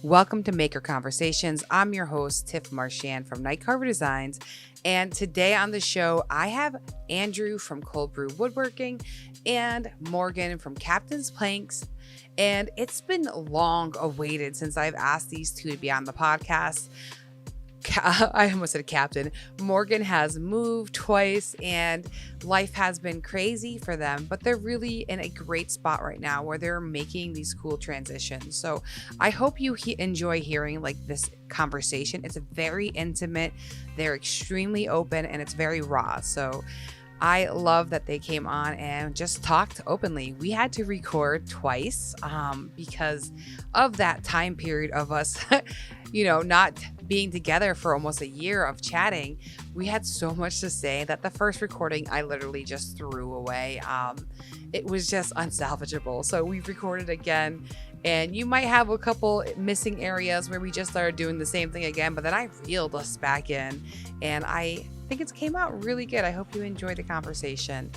Welcome to Maker Conversations. I'm your host, Tiff Marchand from Night Carver Designs. And today on the show, I have Andrew from Cold Brew Woodworking and Morgan from Captains Planks. And it's been long awaited since I've asked these two to be on the podcast. I almost said Captain. Morgan has moved twice and life has been crazy for them, but they're really in a great spot right now where they're making these cool transitions. So I hope you enjoy hearing like this conversation. It's very intimate. They're extremely open and it's very raw. So I love that they came on and just talked openly. We had to record twice because of that time period of us, not being together for almost a year of chatting. We had so much to say that the first recording I literally just threw away. It was just unsalvageable. So we recorded again. And you might have a couple missing areas where we just started doing the same thing again, but then I reeled us back in and I think it came out really good. I hope you enjoyed the conversation.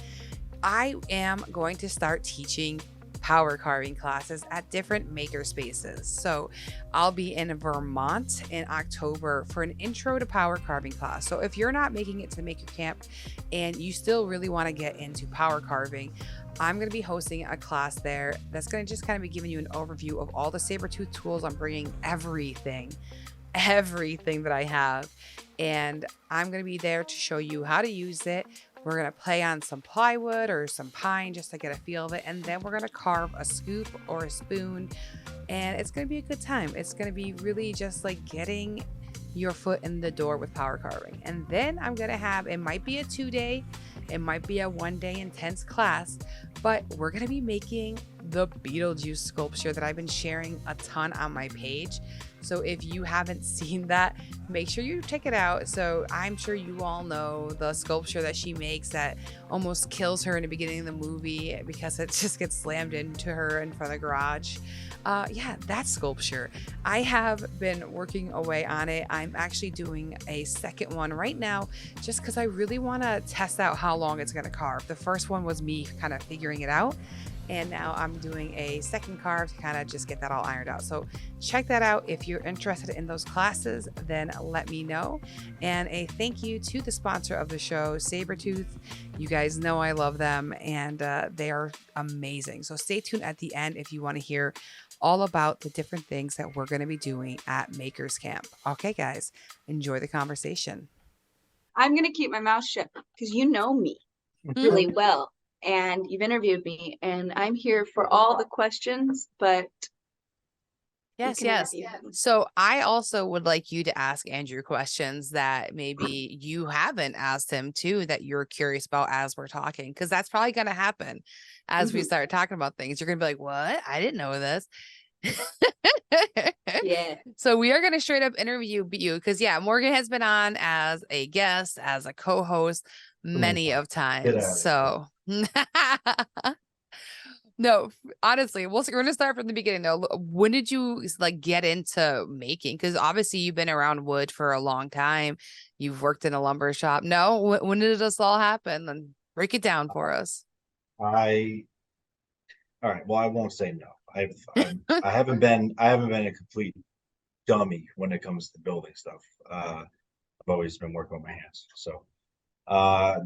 I am going to start teaching power carving classes at different maker spaces. So I'll be in Vermont in October for an intro to power carving class. So if you're not making it to Maker Camp and you still really want to get into power carving, I'm going to be hosting a class there that's going to just kind of be giving you an overview of all the saber-tooth tools. I'm bringing everything that I have, and I'm going to be there to show you how to use it. We're going to play on some plywood or some pine just to get a feel of it, and then we're going to carve a scoop or a spoon, and it's going to be a good time. It's going to be really just like getting your foot in the door with power carving. And then I'm going to have, it might be a 2-day, it might be a 1-day intense class, but we're going to be making the Beetlejuice sculpture that I've been sharing a ton on my page. So if you haven't seen that, make sure you check it out. So I'm sure you all know the sculpture that she makes that almost kills her in the beginning of the movie because it just gets slammed into her in front of the garage. That sculpture. I have been working away on it. I'm actually doing a second one right now just because I really want to test out how long it's going to carve. The first one was me kind of figuring it out. And now I'm doing a second carve to kind of just get that all ironed out. So check that out. If you're interested in those classes, then let me know. And a thank you to the sponsor of the show, Sabertooth. You guys know I love them and they are amazing. So stay tuned at the end if you want to hear all about the different things that we're going to be doing at Makers Camp. Okay, guys, enjoy the conversation. I'm going to keep my mouth shut because you know me really well. And you've interviewed me, and I'm here for all the questions, but yes. So I also would like you to ask Andrew questions that maybe you haven't asked him too, that you're curious about as we're talking, because that's probably going to happen as we start talking about things. You're going to be like, what? I didn't know this. Yeah. So we are going to straight up interview you because Morgan has been on as a guest, as a co-host many of times. So no, honestly, we're going to start from the beginning though. When did you like get into making? Because obviously you've been around wood for a long time. You've worked in a lumber shop. No, when did this all happen? Then break it down for us. All right. Well, I won't say no. I haven't been a complete dummy when it comes to building stuff. I've always been working with my hands. So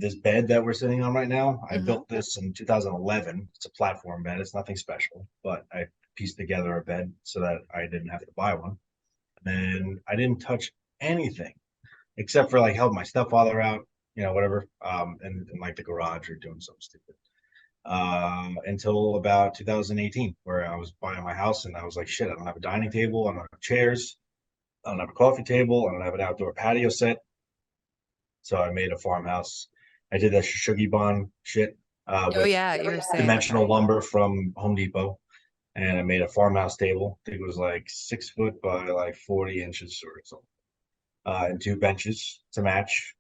this bed that we're sitting on right now, I built this in 2011. It's a platform bed. It's nothing special, but I pieced together a bed so that I didn't have to buy one. And then I didn't touch anything except for like help my stepfather out, whatever, in like the garage or doing something stupid. Until about 2018, where I was buying my house and I was like, shit, I don't have a dining table, I don't have chairs, I don't have a coffee table, I don't have an outdoor patio set. So I made a farmhouse. I did that Shugibon shit. You're saying dimensional lumber from Home Depot, and I made a farmhouse table. I think it was like 6 foot by like 40 inches or something, and 2 benches to match.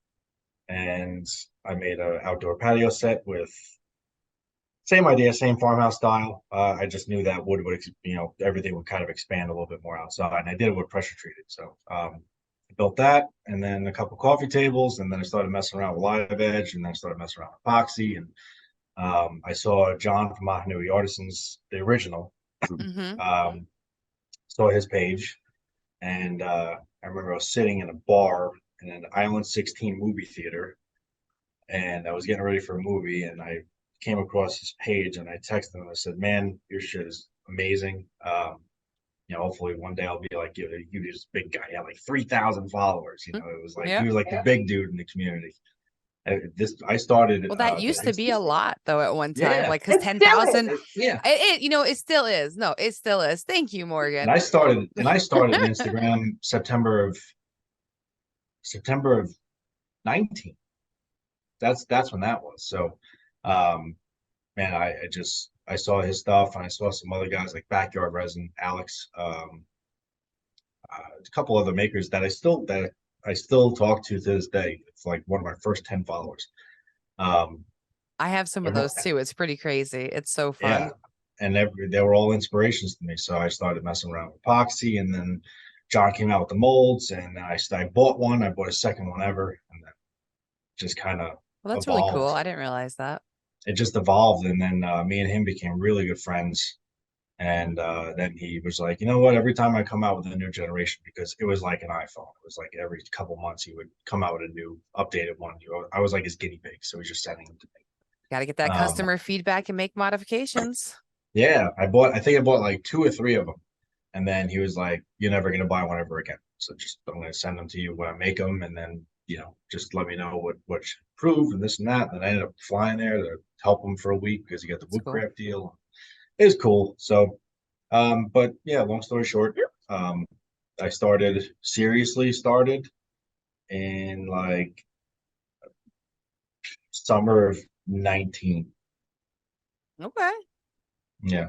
And I made an outdoor patio set with same idea, same farmhouse style. I just knew that wood would, everything would kind of expand a little bit more outside. And I did it with pressure treated. So I built that, and then a couple coffee tables, and then I started messing around with live edge, and then I started messing around with epoxy. And I saw John from Mahanui Artisans, the original, saw his page, And I remember I was sitting in a bar in an Island 16 movie theater, and I was getting ready for a movie, and I came across his page, and I texted him. I said, "Man, your shit is amazing. Hopefully one day I'll be like you. You this big guy. He had like 3,000 followers. It was like he Yeah. was like the big dude in the community. I started. Well, that used to be a lot though at one time, Yeah. like because It still is. 10,000, Yeah. it still is. No, it still is. Thank you, And Morgan. I started Instagram September of 19. That's when that was. So, man, I saw his stuff, and I saw some other guys like Backyard Resin, Alex, a couple other makers that I still talk to this day. It's like one of my first 10 followers. I have some of those too. It's pretty crazy. It's so fun. Yeah, and they were all inspirations to me. So I started messing around with epoxy, and then John came out with the molds, and I bought one. I bought a second one ever, and then just kind of Well, that's really evolved. cool. I didn't realize that. It just evolved, and then me and him became really good friends. And then he was like, you know what? Every time I come out with a new generation, because it was like an iPhone, it was like every couple months he would come out with a new updated one. I was like his guinea pig, so he's just sending them to me. Got to get that customer feedback and make modifications. Yeah, I think I bought like 2 or 3 of them, and then he was like, "You're never gonna buy one ever again. So I'm gonna send them to you when I make them, and then just let me know what should improve and this and that." And I ended up flying there to help him for a week because he got the Woodcraft deal. It was cool. So, but yeah, long story short, I seriously started in like summer of 19. Okay. Yeah,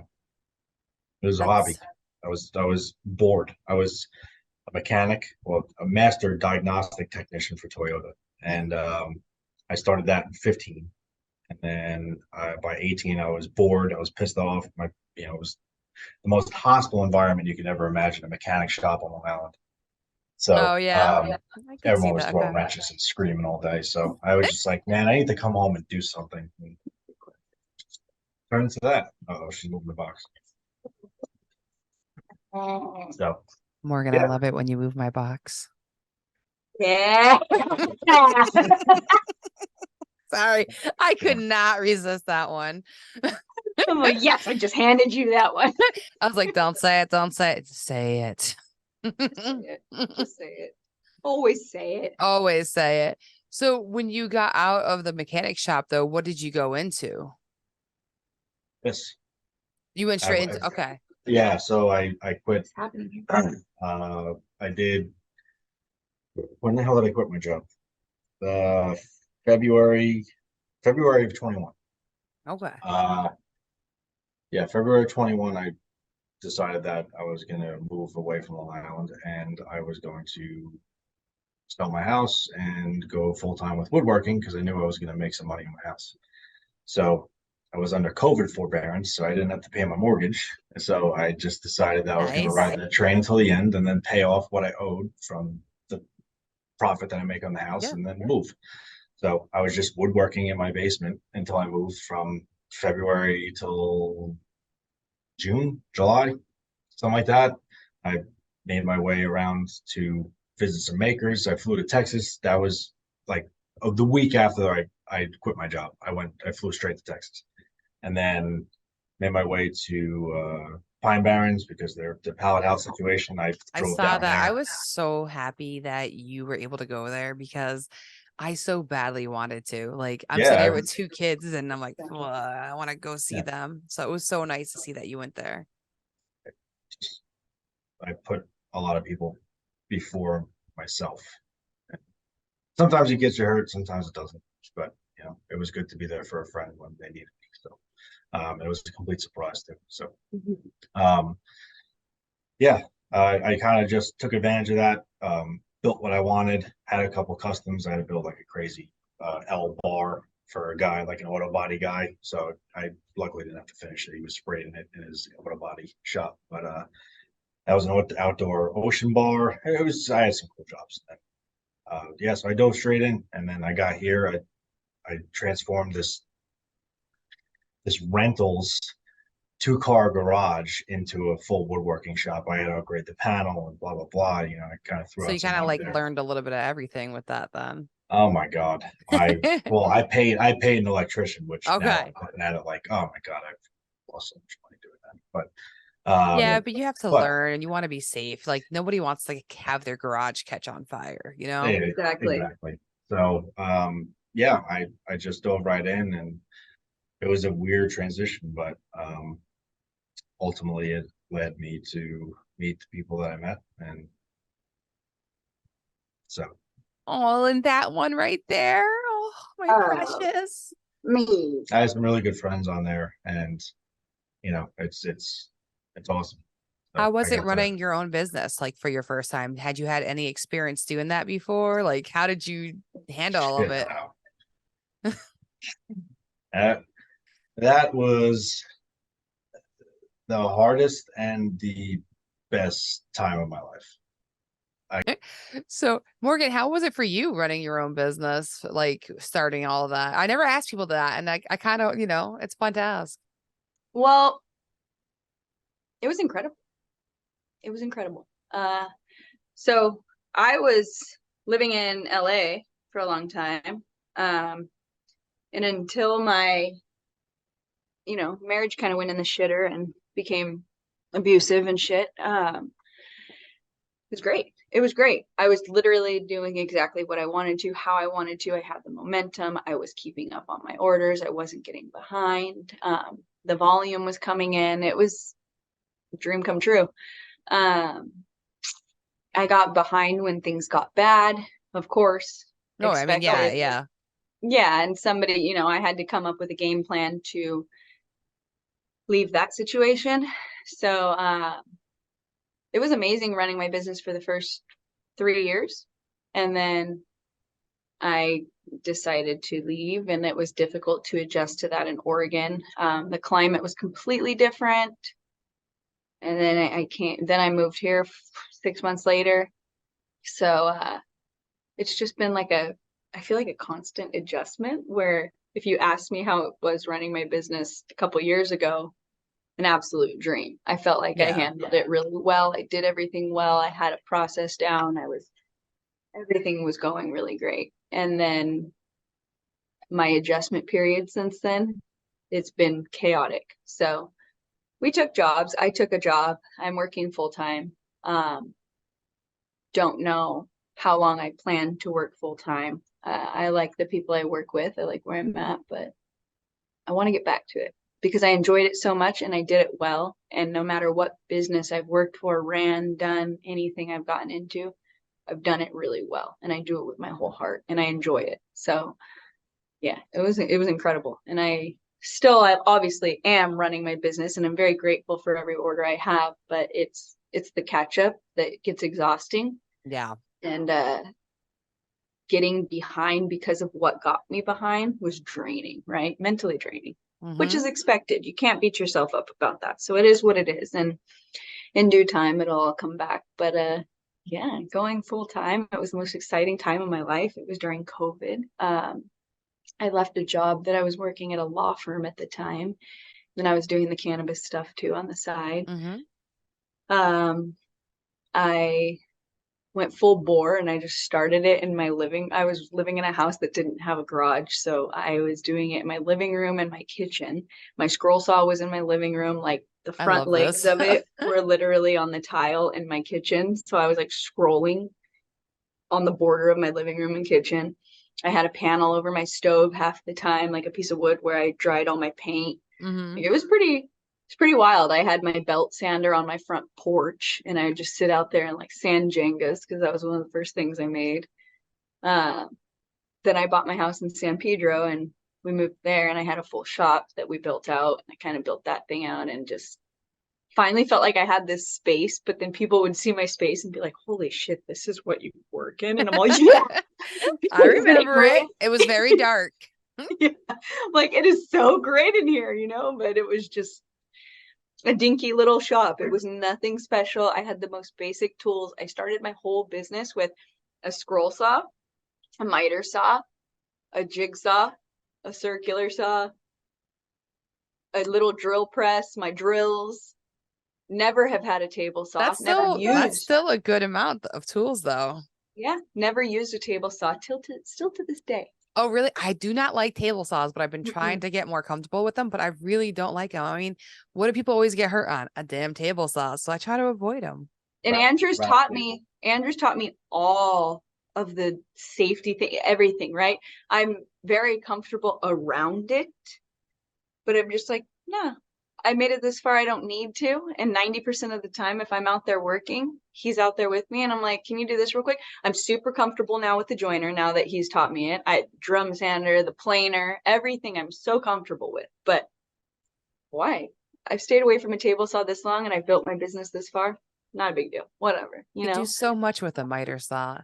it was a hobby. I was bored. I was a mechanic, well, a master diagnostic technician for Toyota, and I started that in 15. And then by 18, I was bored. I was pissed off. It was the most hostile environment you could ever imagine, a mechanic shop on Long Island. So Oh yeah, I could everyone see was that. throwing Okay. wrenches and screaming all day. So I was just like, man, I need to come home and do something. And turn into that. Oh, she's moving the box. So Morgan, yeah. I love it when you move my box. Yeah. Sorry, I could not resist that one. I'm like, yes, I just handed you that one. I was like, don't say it, don't say it, say it. Just say it. Always say it. Always say it. So when you got out of the mechanic shop, though, what did you go into? Yes. You went straight into, okay. Yeah, so I quit. What's happening here? I did. When the hell did I quit my job? February of 21. Okay. Yeah, February 21, I decided that I was going to move away from Long Island, and I was going to sell my house and go full time with woodworking because I knew I was going to make some money in my house. So I was under COVID forbearance, so I didn't have to pay my mortgage. So I just decided that I was going to ride the train until the end and then pay off what I owed from the profit that I make on the house and then move. So I was just woodworking in my basement until I moved from February till June, July, something like that. I made my way around to visit some makers. I flew to Texas. That was like the week after I quit my job. I flew straight to Texas, and then made my way to Pine Barrens because the pallet house situation. I drove saw down that. there. I was so happy that you were able to go there because I so badly wanted to. Like, I'm sitting here with 2 kids, and I'm like, I want to go see them. So it was so nice to see that you went there. I put a lot of people before myself. Sometimes it gets you hurt, sometimes it doesn't. But it was good to be there for a friend when they needed me. So it was a complete surprise too. So yeah, I kind of just took advantage of that. Built what I wanted. Had a couple customs. I had to build like a crazy L bar for a guy, like an auto body guy. So I luckily didn't have to finish it. He was spraying it in his auto body shop. But that was an outdoor ocean bar. I had some cool jobs. Yeah, so I dove straight in, and then I got here. I transformed this rentals 2-car garage into a full woodworking shop. I had to upgrade the panel and blah, blah, blah. You know, I kind of threw So out you some kind of money like there. learned a little bit of everything with that then. Oh my God. I paid an electrician, which now Okay. I'm looking at it like, oh my God, I've lost so much money doing that. Yeah, But but you have to but learn and you want to be safe. Like nobody wants to have their garage catch on fire, you know? yeah, Exactly. exactly. So yeah, I just dove right in, and it was a weird transition, but ultimately it led me to meet the people that I met. And so Oh, and that one right there. Oh, my Oh, precious. me. I had some really good friends on there, and you know, it's awesome. How So I was it got to running your own business like for your first time? Had you had any experience doing that before? Like, how did you handle all of shit it? out. That was the hardest and the best time of my life. So, Morgan, how was it for you running your own business, like starting all of that? I never asked people that, and I kind of, it's fun to ask. Well, it was incredible. It was incredible. So I was living in LA for a long time. And until my, marriage kind of went in the shitter and became abusive and shit. It was great. It was great. I was literally doing exactly what I wanted to, how I wanted to. I had the momentum. I was keeping up on my orders. I wasn't getting behind. The volume was coming in. It was a dream come true. Um, I got behind when things got bad, of course, No, I mean, yeah, expected. yeah. Yeah, and somebody, I had to come up with a game plan to leave that situation. So it was amazing running my business for the first 3 years. And then I decided to leave, and it was difficult to adjust to that in Oregon. The climate was completely different. And then I can't, then I moved here 6 months later. So it's just been like I feel like a constant adjustment where if you asked me how it was running my business a couple years ago, an absolute dream. I felt like I handled it really well. I did everything well. I had a process down. Everything was going really great. And then my adjustment period since then, it's been chaotic. So we took jobs. I took a job. I'm working full time. Don't know how long I plan to work full time. I like the people I work with. I like where I'm at, but I want to get back to it because I enjoyed it so much and I did it well. And no matter what business I've worked for, ran, done, anything I've gotten into, I've done it really well. And I do it with my whole heart and I enjoy it. So yeah, it was incredible. And I obviously am running my business and I'm very grateful for every order I have, but it's the catch up that gets exhausting. Yeah. And getting behind because of what got me behind was draining, right? Mentally draining, which is expected. You can't beat yourself up about that. So it is what it is. And in due time, it'll all come back. But yeah, going full time, it was the most exciting time of my life. It was during COVID. I left a job that I was working at a law firm at the time. Then I was doing the cannabis stuff too on the side. I went full bore and I just started it in my I was living in a house that didn't have a garage. So I was doing it in my living room and my kitchen. My scroll saw was in my living room. Like the front legs of it were literally on the tile in my kitchen. So I was like scrolling on the border of my living room and kitchen. I had a panel over my stove half the time, like a piece of wood where I dried all my paint. Like, it's pretty wild. I had my belt sander on my front porch and I would just sit out there and like sand Jengas because that was one of the first things I made. Then I bought my house in San Pedro and we moved there and I had a full shop that we built out. And I kind of built that thing out and just finally felt like I had this space, but then people would see my space and be like, holy shit, this is what you work in. And I'm like, yeah. I remember it. It was very dark. Yeah. Like it is so great in here, but it was just a dinky little shop. It was nothing special. I had the most basic tools. I started my whole business with a scroll saw, a miter saw, a jigsaw, a circular saw, a little drill press, my drills. Never have had a table saw. Never That's used. still a good amount of tools though. Yeah, never used a table saw still to this day. Oh, really? I do not like table saws, but I've been trying Mm-mm. to get more comfortable with them, but I really don't like them. I mean, what do people always get hurt on? A damn table saw. So I try to avoid them. And Andrew's taught me all of the safety thing, everything, right? I'm very comfortable around it, but I'm just like, no, I made it this far. I don't need to. And 90% of the time, if I'm out there working, he's out there with me and I'm like, can you do this real quick? I'm super comfortable now with the joiner now that he's taught me it. Drum sander, the planer, everything I'm so comfortable with. But why? I've stayed away from a table saw this long and I've built my business this far. Not a big deal. Whatever, you You do know? so much with a miter saw,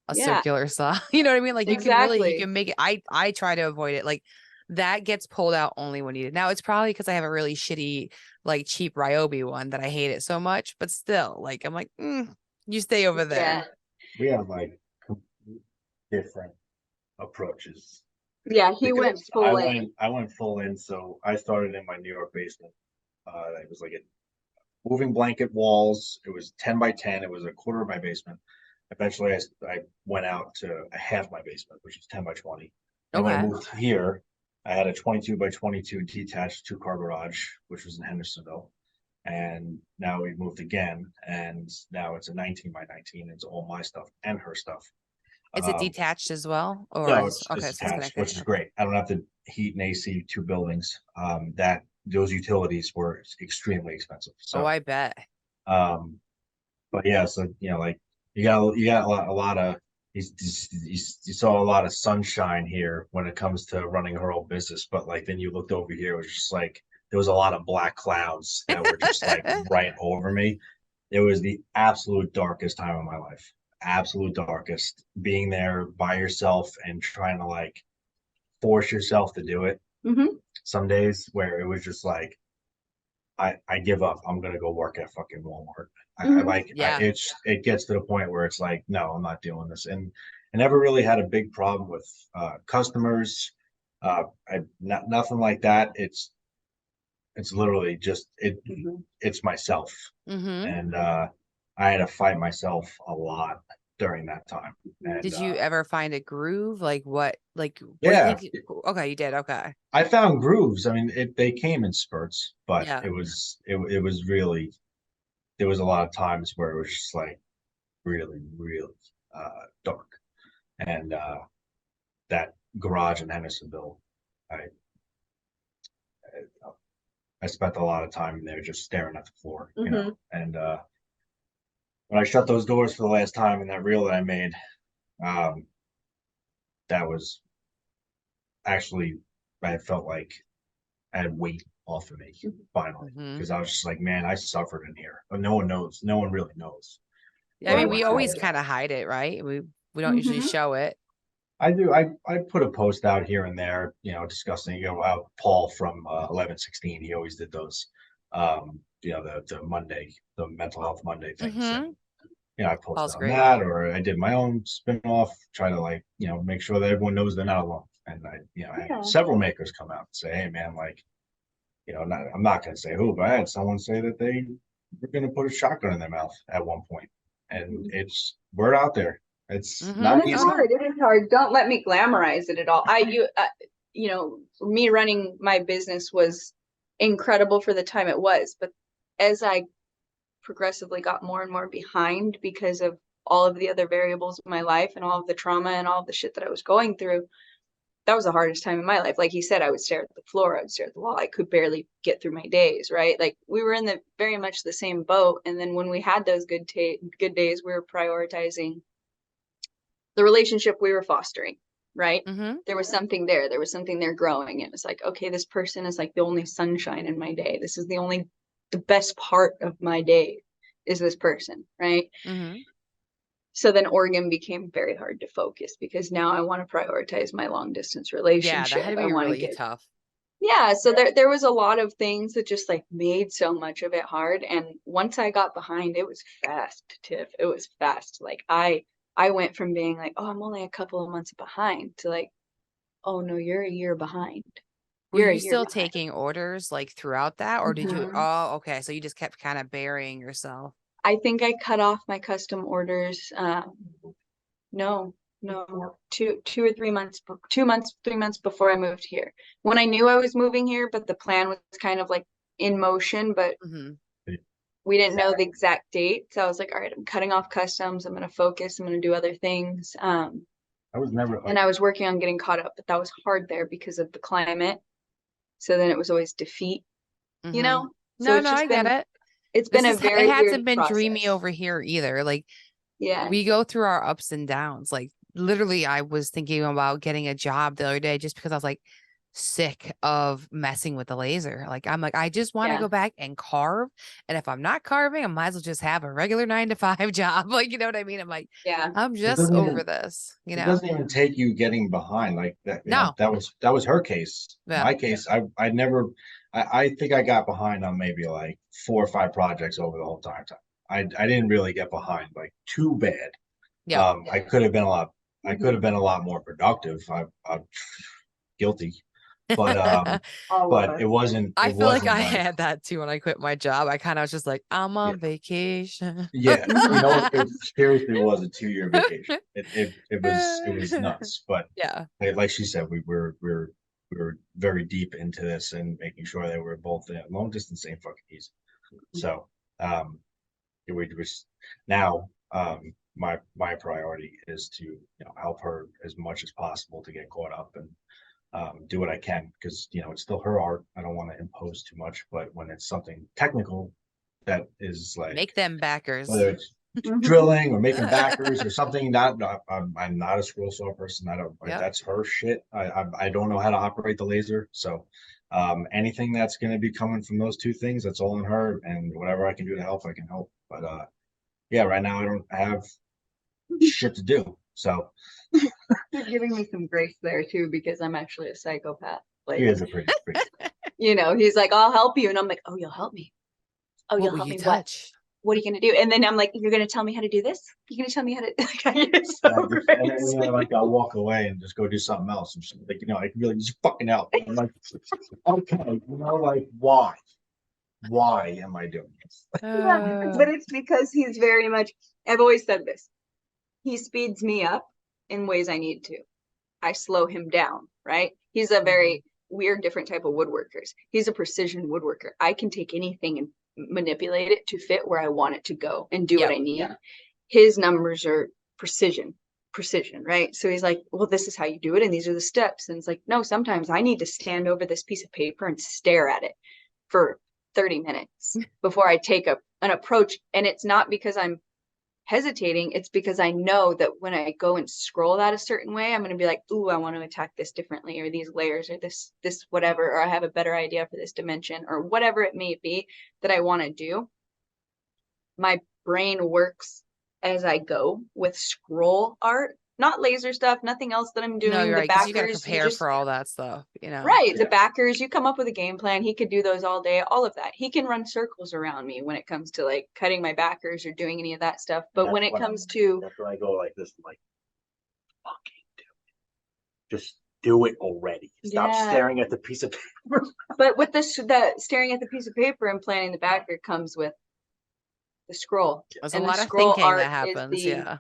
a Yeah, circular saw. You know what I mean? Like you exactly. can make it. I try to avoid it. Like that gets pulled out only when needed. Now it's probably because I have a really shitty, like cheap Ryobi one that I hate it so much, but still, like I'm like, you stay over there. Yeah. We have like different approaches. Yeah, he went Because full in. I went full in. So I started in my New York basement. It was like a moving blanket walls. It was 10 by 10. It was a quarter of my basement. Eventually, I went out to a half my basement, which is 10 by 20. And when I Okay. moved here, I had a 22 by 22 detached 2-car garage, which was in Hendersonville. And now we moved again, and now it's a 19 by 19. It's all my stuff and her stuff. Is it detached as well? Or No, is it's okay, so it's attached, connected. which is great. I don't have to heat and AC 2 buildings. That those utilities were extremely expensive. Oh, So, I bet. but yeah, so like you got a lot of you saw a lot of sunshine here when it comes to running her own business. But like then you looked over here, it was just like there was a lot of black clouds that were just like right over me. It was the absolute darkest time of my life. Absolute darkest. Being there by yourself and trying to like force yourself to do it. Mm-hmm. Some days where it was just like, I give up. I'm gonna go work at fucking Walmart. Yeah. It gets to the point where it's like, no, I'm not doing this. And I never really had a big problem with customers. Nothing like that. It's literally just it's myself. Mm-hmm. And I had to fight myself a lot during that time. And Did you ever find a groove? Like what do you yeah, think? Okay, you did. Okay. I found grooves. I mean, they came in spurts, but Yeah. it was really there was a lot of times where it was just like really really dark, and that garage in Hendersonville, I I spent a lot of time in there just staring at the floor, you know, and when I shut those doors for the last time in that reel that I made, um, that was actually I felt like I had weight off of me finally because I was just like, man, I suffered in here, but no one knows. No one really knows. Yeah, I mean, we always kind of hide it, right? We don't usually show it. I do. I put a post out here and there, discussing, Paul from 1116. He always did those, the Monday, the mental health Monday things. And, I posted Paul's on great. that, or I did my own spin-off, try to make sure that everyone knows they're not alone. And I had several makers come out and say, hey man, like, I'm not going to say who, but I had someone say that they were going to put a shotgun in their mouth at one point. And it's word out there. It's not easy. It's hard. It is hard. Don't let me glamorize it at all. For me running my business was incredible for the time it was, but as I progressively got more and more behind because of all of the other variables of my life and all of the trauma and all of the shit that I was going through, that was the hardest time in my life. Like he said, I would stare at the floor, I would stare at the wall. I could barely get through my days, right? Like we were in the very much the same boat. And then when we had those good days, we were prioritizing the relationship we were fostering, right? There was something there. There was something there growing. It was like, okay, this person is like the only sunshine in my day. This is the best part of my day is this person, right? So then Oregon became very hard to focus because now I want to prioritize my long distance relationship. Yeah, that had to be really tough. Yeah, so there was a lot of things that just like made so much of it hard. And once I got behind, it was fast, Tiff. It was fast. Like I went from being like, oh, I'm only a couple of months behind to like, oh no, you're a year behind. Were You're a you year still behind. taking orders like throughout that, or did you? Mhm. Oh, okay. So you just kept kind of burying yourself. I think I cut off my custom orders. No, no, 2 or 3 months, 2 months, 3 months before I moved here. When I knew I was moving here, but the plan was kind of like in motion, but Hmm. we didn't know the exact date. So I was like, all right, I'm cutting off customs. I'm going to focus. I'm going to do other things. I was never And like, I was working on getting caught up, but that was hard there because of the climate. So then it was always defeat, you Hmm. know? So No, no, I get it. it's This been a it very weird hasn't been dreamy process. over here either. Like Yeah. we go through our ups and downs. Like literally, I was thinking about getting a job the other day just because I was like sick of messing with the laser. Like I'm like, I just want to Yeah. go back and carve. And if I'm not carving, I might as well just have a regular 9 to 5 job. Like, you know what I mean? I'm like, Yeah. I'm it just doesn't over even, this, you it know? doesn't even take you getting behind like that. You know, No. that was her case. Yeah. My case, I never, I think I got behind on maybe like 4 or 5 projects over the whole time. I didn't really get behind like too bad. Yeah. I could have been a lot, I could have been a lot more productive. I'm guilty, but All of us. it wasn't, I it feel like wasn't I like, had that too when I quit my job. I kind of was just like, I'm yeah, on vacation. yeah. You know, it seriously was a 2 year vacation. It was nuts, but Yeah. like she said, we were very deep into this and making sure that we're both in long distance ain't fucking easy. So we was now my priority is to help her as much as possible to get caught up and do what I can because it's still her art. I don't want to impose too much, but when it's something technical that is like Make them backers. whether it's drilling or making backers or something. I'm not a scroll saw person. I don't. Yep. That's her shit. I don't know how to operate the laser. So anything that's going to be coming from those two things, that's all on her. And whatever I can do to help, I can help. But yeah, right now I don't have shit to do. So You're giving me some grace there too, because I'm actually a psychopath. he Like, is a pretty. he's like, I'll help you. And I'm like, oh, you'll help me. Oh, What you'll will help you me. What? touch? What are you going to do? And then I'm like, you're going to tell me how to do this? You're going to tell me how to, like, I get And so then, like I'll walk away and just go do something else. And she's like, I can really just fucking help. I'm like, okay, like why? Why am I doing this? but it's because he's very much, I've always said this. He speeds me up in ways I need to. I slow him down, right? He's a very weird, different type of woodworkers. He's a precision woodworker. I can take anything and manipulate it to fit where I want it to go and do what I need. Yeah. His numbers are precision, right? So he's like, well, this is how you do it. And these are the steps. And it's like, no, sometimes I need to stand over this piece of paper and stare at it for 30 minutes before I take an approach. And it's not because I'm hesitating, it's because I know that when I go and scroll that a certain way, I'm going to be like, ooh, I want to attack this differently, or these layers, or this whatever, or I have a better idea for this dimension, or whatever it may be that I want to do. My brain works as I go with scroll art, not laser stuff, nothing else that I'm doing. No, you're the right, because you got to backers, prepare for all that stuff, right. The backers, you come up with a game plan. He could do those all day, all of that. He can run circles around me when it comes to like cutting my backers or doing any of that stuff. But when it comes to, that's when I go like this, like fucking do it. Just do it already. Stop staring at the piece of paper. But with the staring at the piece of paper and planning the backer comes with the scroll. There's and a the lot of scroll thinking art that happens. Yeah.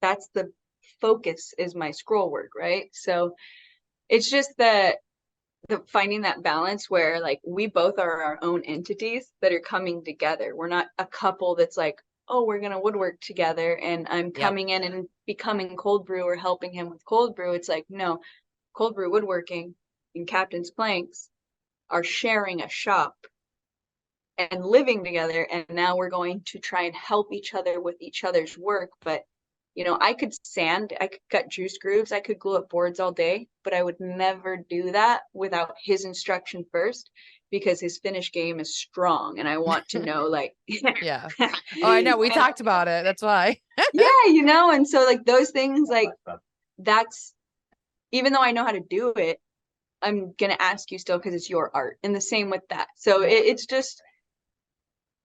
That's the focus is my scroll work, right? So it's just the finding that balance where like we both are our own entities that are coming together. We're not a couple that's like, oh, we're gonna woodwork together and I'm coming in and becoming cold brew or helping him with cold brew. It's like, no, cold brew woodworking and Captain's planks are sharing a shop and living together, and now we're going to try and help each other with each other's work. But I could sand, I could cut juice grooves, I could glue up boards all day, but I would never do that without his instruction first, because his finish game is strong and I want to know like yeah. Oh, I know, we talked about it, that's why. yeah, and so like those things, like that's, even though I know how to do it, I'm gonna ask you still because it's your art, and the same with that. So it's just,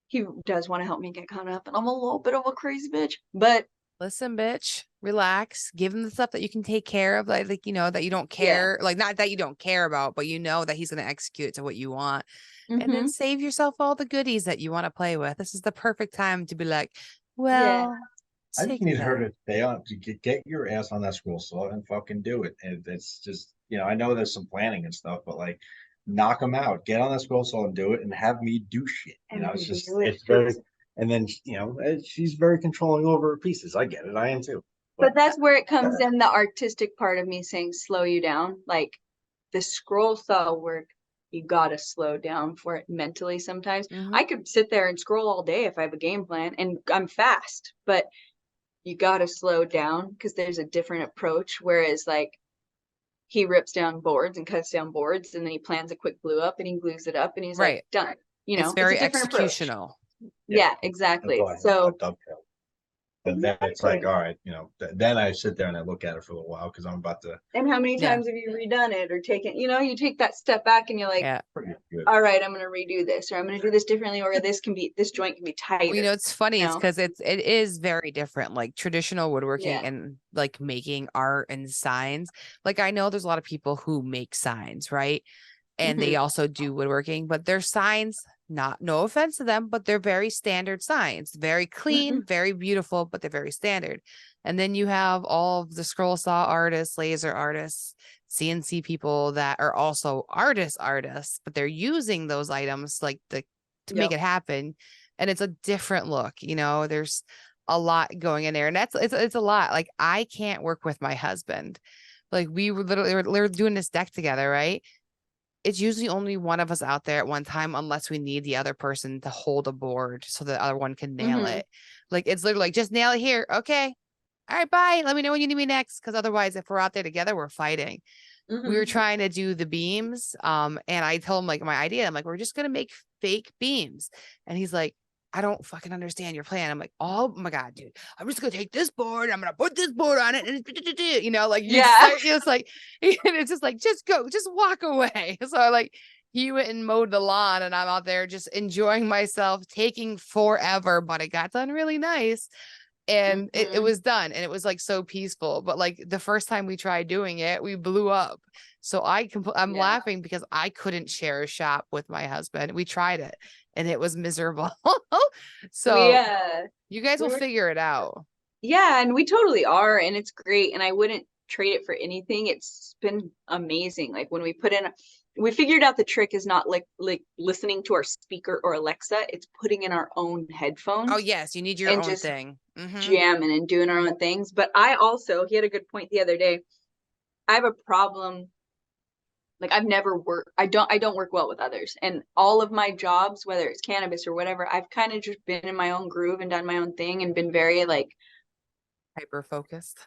he does want to help me get caught up, and I'm a little bit of a crazy bitch, but Listen, bitch, relax. Give him the stuff that you can take care of, like you know that you don't care, like not that you don't care about, but you know that he's going to execute to what you want, and then Mm-hmm. save yourself all the goodies that you want to play with. This is the perfect time to be like, Yeah. well, I just take need her that. to stay on to get your ass on that scroll saw and fucking do it. And it's just, I know there's some planning and stuff, but like knock them out, get on that scroll saw and do it and have me do shit. And It's just, do it. it's very, and then, she's very controlling over her pieces. I get it. I am too. But that's where it comes in, the artistic part of me saying slow you down. Like the scroll saw work, you gotta slow down for it mentally sometimes. Mhm. I could sit there and scroll all day if I have a game plan and I'm fast, but you gotta slow down because there's a different approach. Whereas like he rips down boards and cuts down boards and then he plans a quick glue up and he glues it up and he's Right. like done. It's It's very a different approach. executional. Yeah, That's exactly. why I So dovetail. And then it's like, all right, then I sit there and I look at it for a little while because I'm about to. and how many Yeah. times have you redone it or taken, you take that step back and you're like, Yeah. Pretty good. all right, I'm going to redo this, or I'm going to do this differently, or this joint can be tighter. Well, it's funny. It's know? because it is very different. Like traditional woodworking Yeah. and like making art and signs. Like I know there's a lot of people who make signs, right? And they also do woodworking, but their signs, no offense to them, but they're very standard signs, very clean, very beautiful, but they're very standard. And then you have all of the scroll saw artists, laser artists, CNC people that are also artists, but they're using those items like to make it happen. And it's a different look, there's a lot going in there. And it's a lot. Like I can't work with my husband. Like we were literally doing this deck together, right? It's usually only one of us out there at one time, unless we need the other person to hold a board so the other one can nail it. Like it's literally like, just nail it here. Okay. All right, bye. Let me know when you need me next. Because otherwise, if we're out there together, we're fighting. We were trying to do the beams. And I told him like my idea. I'm like, we're just gonna make fake beams. And he's like, I don't fucking understand your plan. I'm like, oh my God, dude, I'm just gonna take this board, I'm gonna put this board on it, and like it's like it's just like, just go, just walk away. So like he went and mowed the lawn and I'm out there just enjoying myself, taking forever, but it got done really nice. And it was done and it was like so peaceful. But like the first time we tried doing it, we blew up. So I'm laughing because I couldn't share a shop with my husband. We tried it and it was miserable. So you guys will figure it out. Yeah, and we totally are, and it's great, and I wouldn't trade it for anything. It's been amazing. Like when we figured out the trick is not like listening to our speaker or Alexa, it's putting in our own headphones. Oh yes, you need your own just thing. Jamming and doing our own things. But he had a good point the other day. I have a problem. Like I don't work well with others. And all of my jobs, whether it's cannabis or whatever, I've kind of just been in my own groove and done my own thing and been very like hyper focused.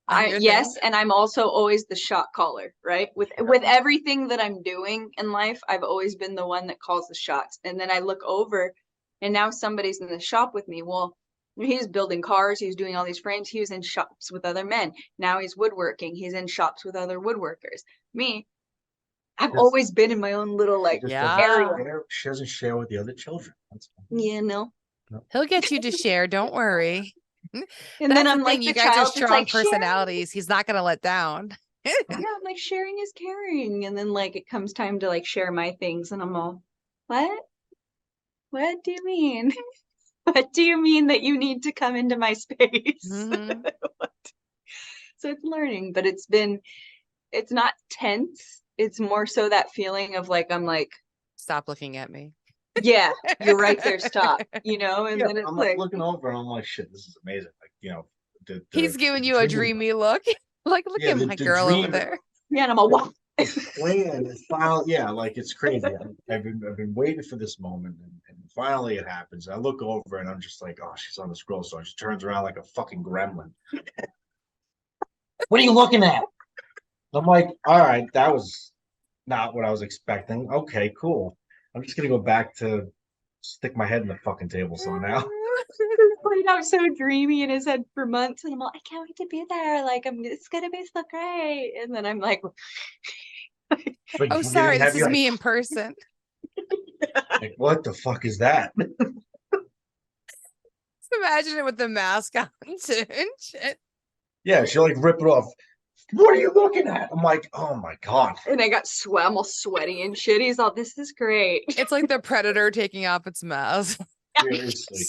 And I'm also always the shot caller, right? With everything that I'm doing in life, I've always been the one that calls the shots. And then I look over and now somebody's in the shop with me. Well, he's building cars, he's doing all these frames, he was in shops with other men. Now he's woodworking, he's in shops with other woodworkers. Me, I've always been in my own little area. She doesn't share with the other children. No. He'll get you to share, don't worry. And then I'm like, you guys are strong personalities. He's not gonna let down. Yeah, I'm like, sharing is caring. And then like it comes time to like share my things and I'm all, what do you mean? What do you mean that you need to come into my space? So it's learning, but it's not tense. It's more so that feeling of like, I'm like, stop looking at me. Yeah, you're right there. Stop, and then it's I'm like looking over and I'm like, shit, this is amazing. Like, he's giving you a dreamy look. Like, look at my girl over there. Yeah, and I'm a wow. Plan is finally, like it's crazy. I've been waiting for this moment, and finally it happens. I look over and I'm just like, oh, she's on the scroll, so she turns around like a fucking gremlin. What are you looking at? I'm like, all right, that was not what I was expecting. Okay, cool. I'm just gonna go back to stick my head in the fucking table saw now. Played out so dreamy in his head for months, and I'm like, I can't wait to be there. Like, it's gonna be so great. And then I'm like, oh, sorry, this is me in person. Like, what the fuck is that? Imagine it with the mask on too and shit. Yeah, she like rip it off. What are you looking at? I'm like, oh my God. And I got almost sweaty and shit. He's all, this is great. It's like the predator taking off its mask. Seriously.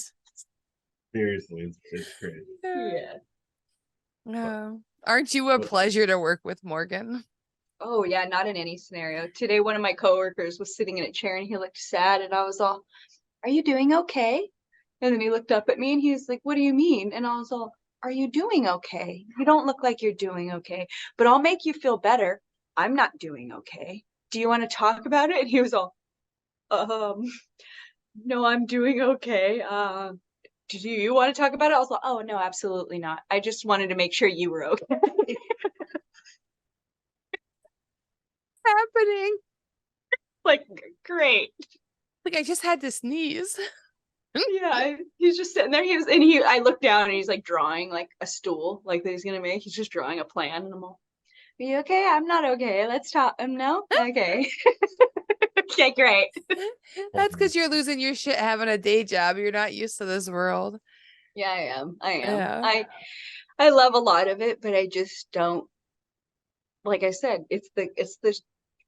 Seriously, it's crazy. Yeah. No. Aren't you a pleasure to work with, Morgan? Oh yeah, not in any scenario. Today, one of my coworkers was sitting in a chair and he looked sad, and I was all, "Are you doing okay?" And then he looked up at me and he was like, "What do you mean?" And I was all, "Are you doing okay? You don't look like you're doing okay, but I'll make you feel better. I'm not doing okay. Do you want to talk about it?" And he was all, no, I'm doing okay. Do you want to talk about it?" I was like, "Oh no, absolutely not. I just wanted to make sure you were okay." Happening. Like, great. Like I just had to sneeze. Yeah, he's just sitting there. I looked down and he's like drawing like a stool like that he's gonna make. He's just drawing a plan, and I'm all, "Are you okay? I'm not okay. Let's talk." No? Okay. Okay, great. That's because you're losing your shit having a day job. You're not used to this world. Yeah, I am. Yeah. I love a lot of it, but I just don't, like I said, it's the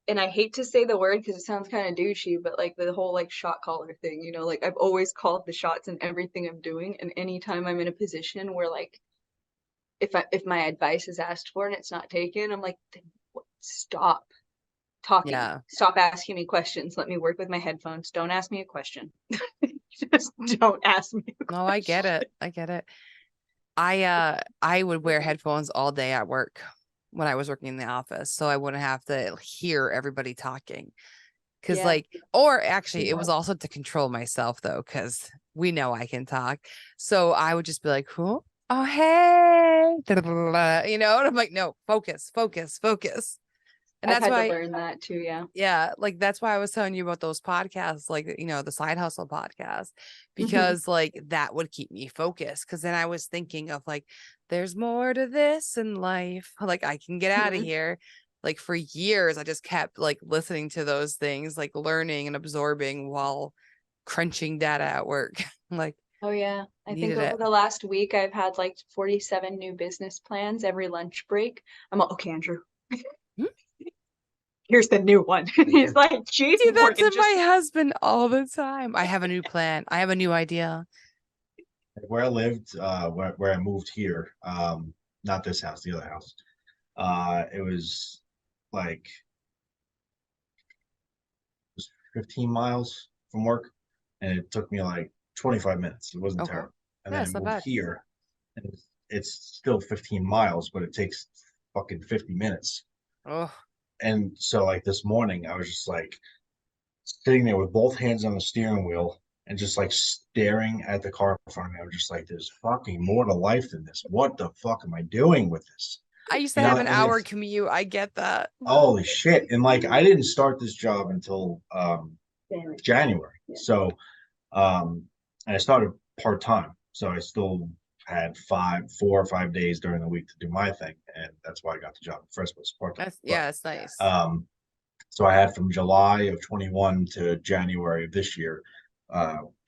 and I hate to say the word because it sounds kind of douchey, but like the whole like shot caller thing, like I've always called the shots in everything I'm doing. And anytime I'm in a position where like if my advice is asked for and it's not taken, I'm like, stop talking. Yeah. Stop asking me questions. Let me work with my headphones. Don't ask me a question. Just don't ask me a question. Oh, I get it. I get it. I would wear headphones all day at work when I was working in the office, so I wouldn't have to hear everybody talking. Cause Yeah. or actually it was also to control myself though, because we know I can talk. So I would just be like, "Who? Oh, hey," and I'm like, "No, focus, focus, focus." And I've that's had why, to learn that too. Yeah. yeah, like that's why I was telling you about those podcasts, like, the side hustle podcast, Mm-hmm. because like that would keep me focused. Cause then I was thinking of like, there's more to this in life. Like I can get out of Mhm. here. Like for years, I just kept like listening to those things, like learning and absorbing while crunching data at work. Like, Oh yeah. I think needed over it. the last week I've had like 47 new business plans every lunch break. I'm like, "Okay, Andrew, Hmm? here's the new one." He's like, "Geez, See, that's Morgan, in just..." my husband all the time. I have a new plan. I have a new idea. Where I lived, where I moved here, not this house, the other house. It was like 15 miles from work, and it took me like 25 minutes. It wasn't Okay. terrible. And Yeah, then I it's not moved bad. here, and it's still 15 miles, but it takes fucking 50 minutes. Oh, And so like this morning, I was just like sitting there with both hands on the steering wheel and just like staring at the car in front of me. I was just like, there's fucking more to life than this. What the fuck am I doing with this? I used to have an And hour it's commute. I get that. holy shit. And like I didn't start this job until January. Yeah. So and I started part-time. So I still had 4 or 5 days during the week to do my thing. And that's why I got the job in the first place, part-time. Yeah, it's nice. So I had from July of 21 to January of this year,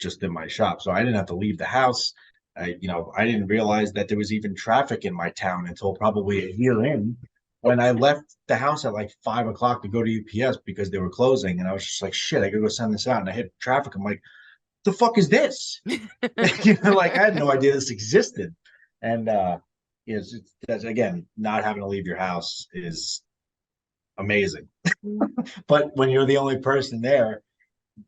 just in my shop. So I didn't have to leave the house. I didn't realize that there was even traffic in my town until probably a year in, when I left the house at like 5 o'clock to go to UPS because they were closing. And I was just like, shit, I gotta go send this out. And I hit traffic. I'm like, the fuck is this? Like I had no idea this existed. And that's, again, not having to leave your house is amazing. But when you're the only person there,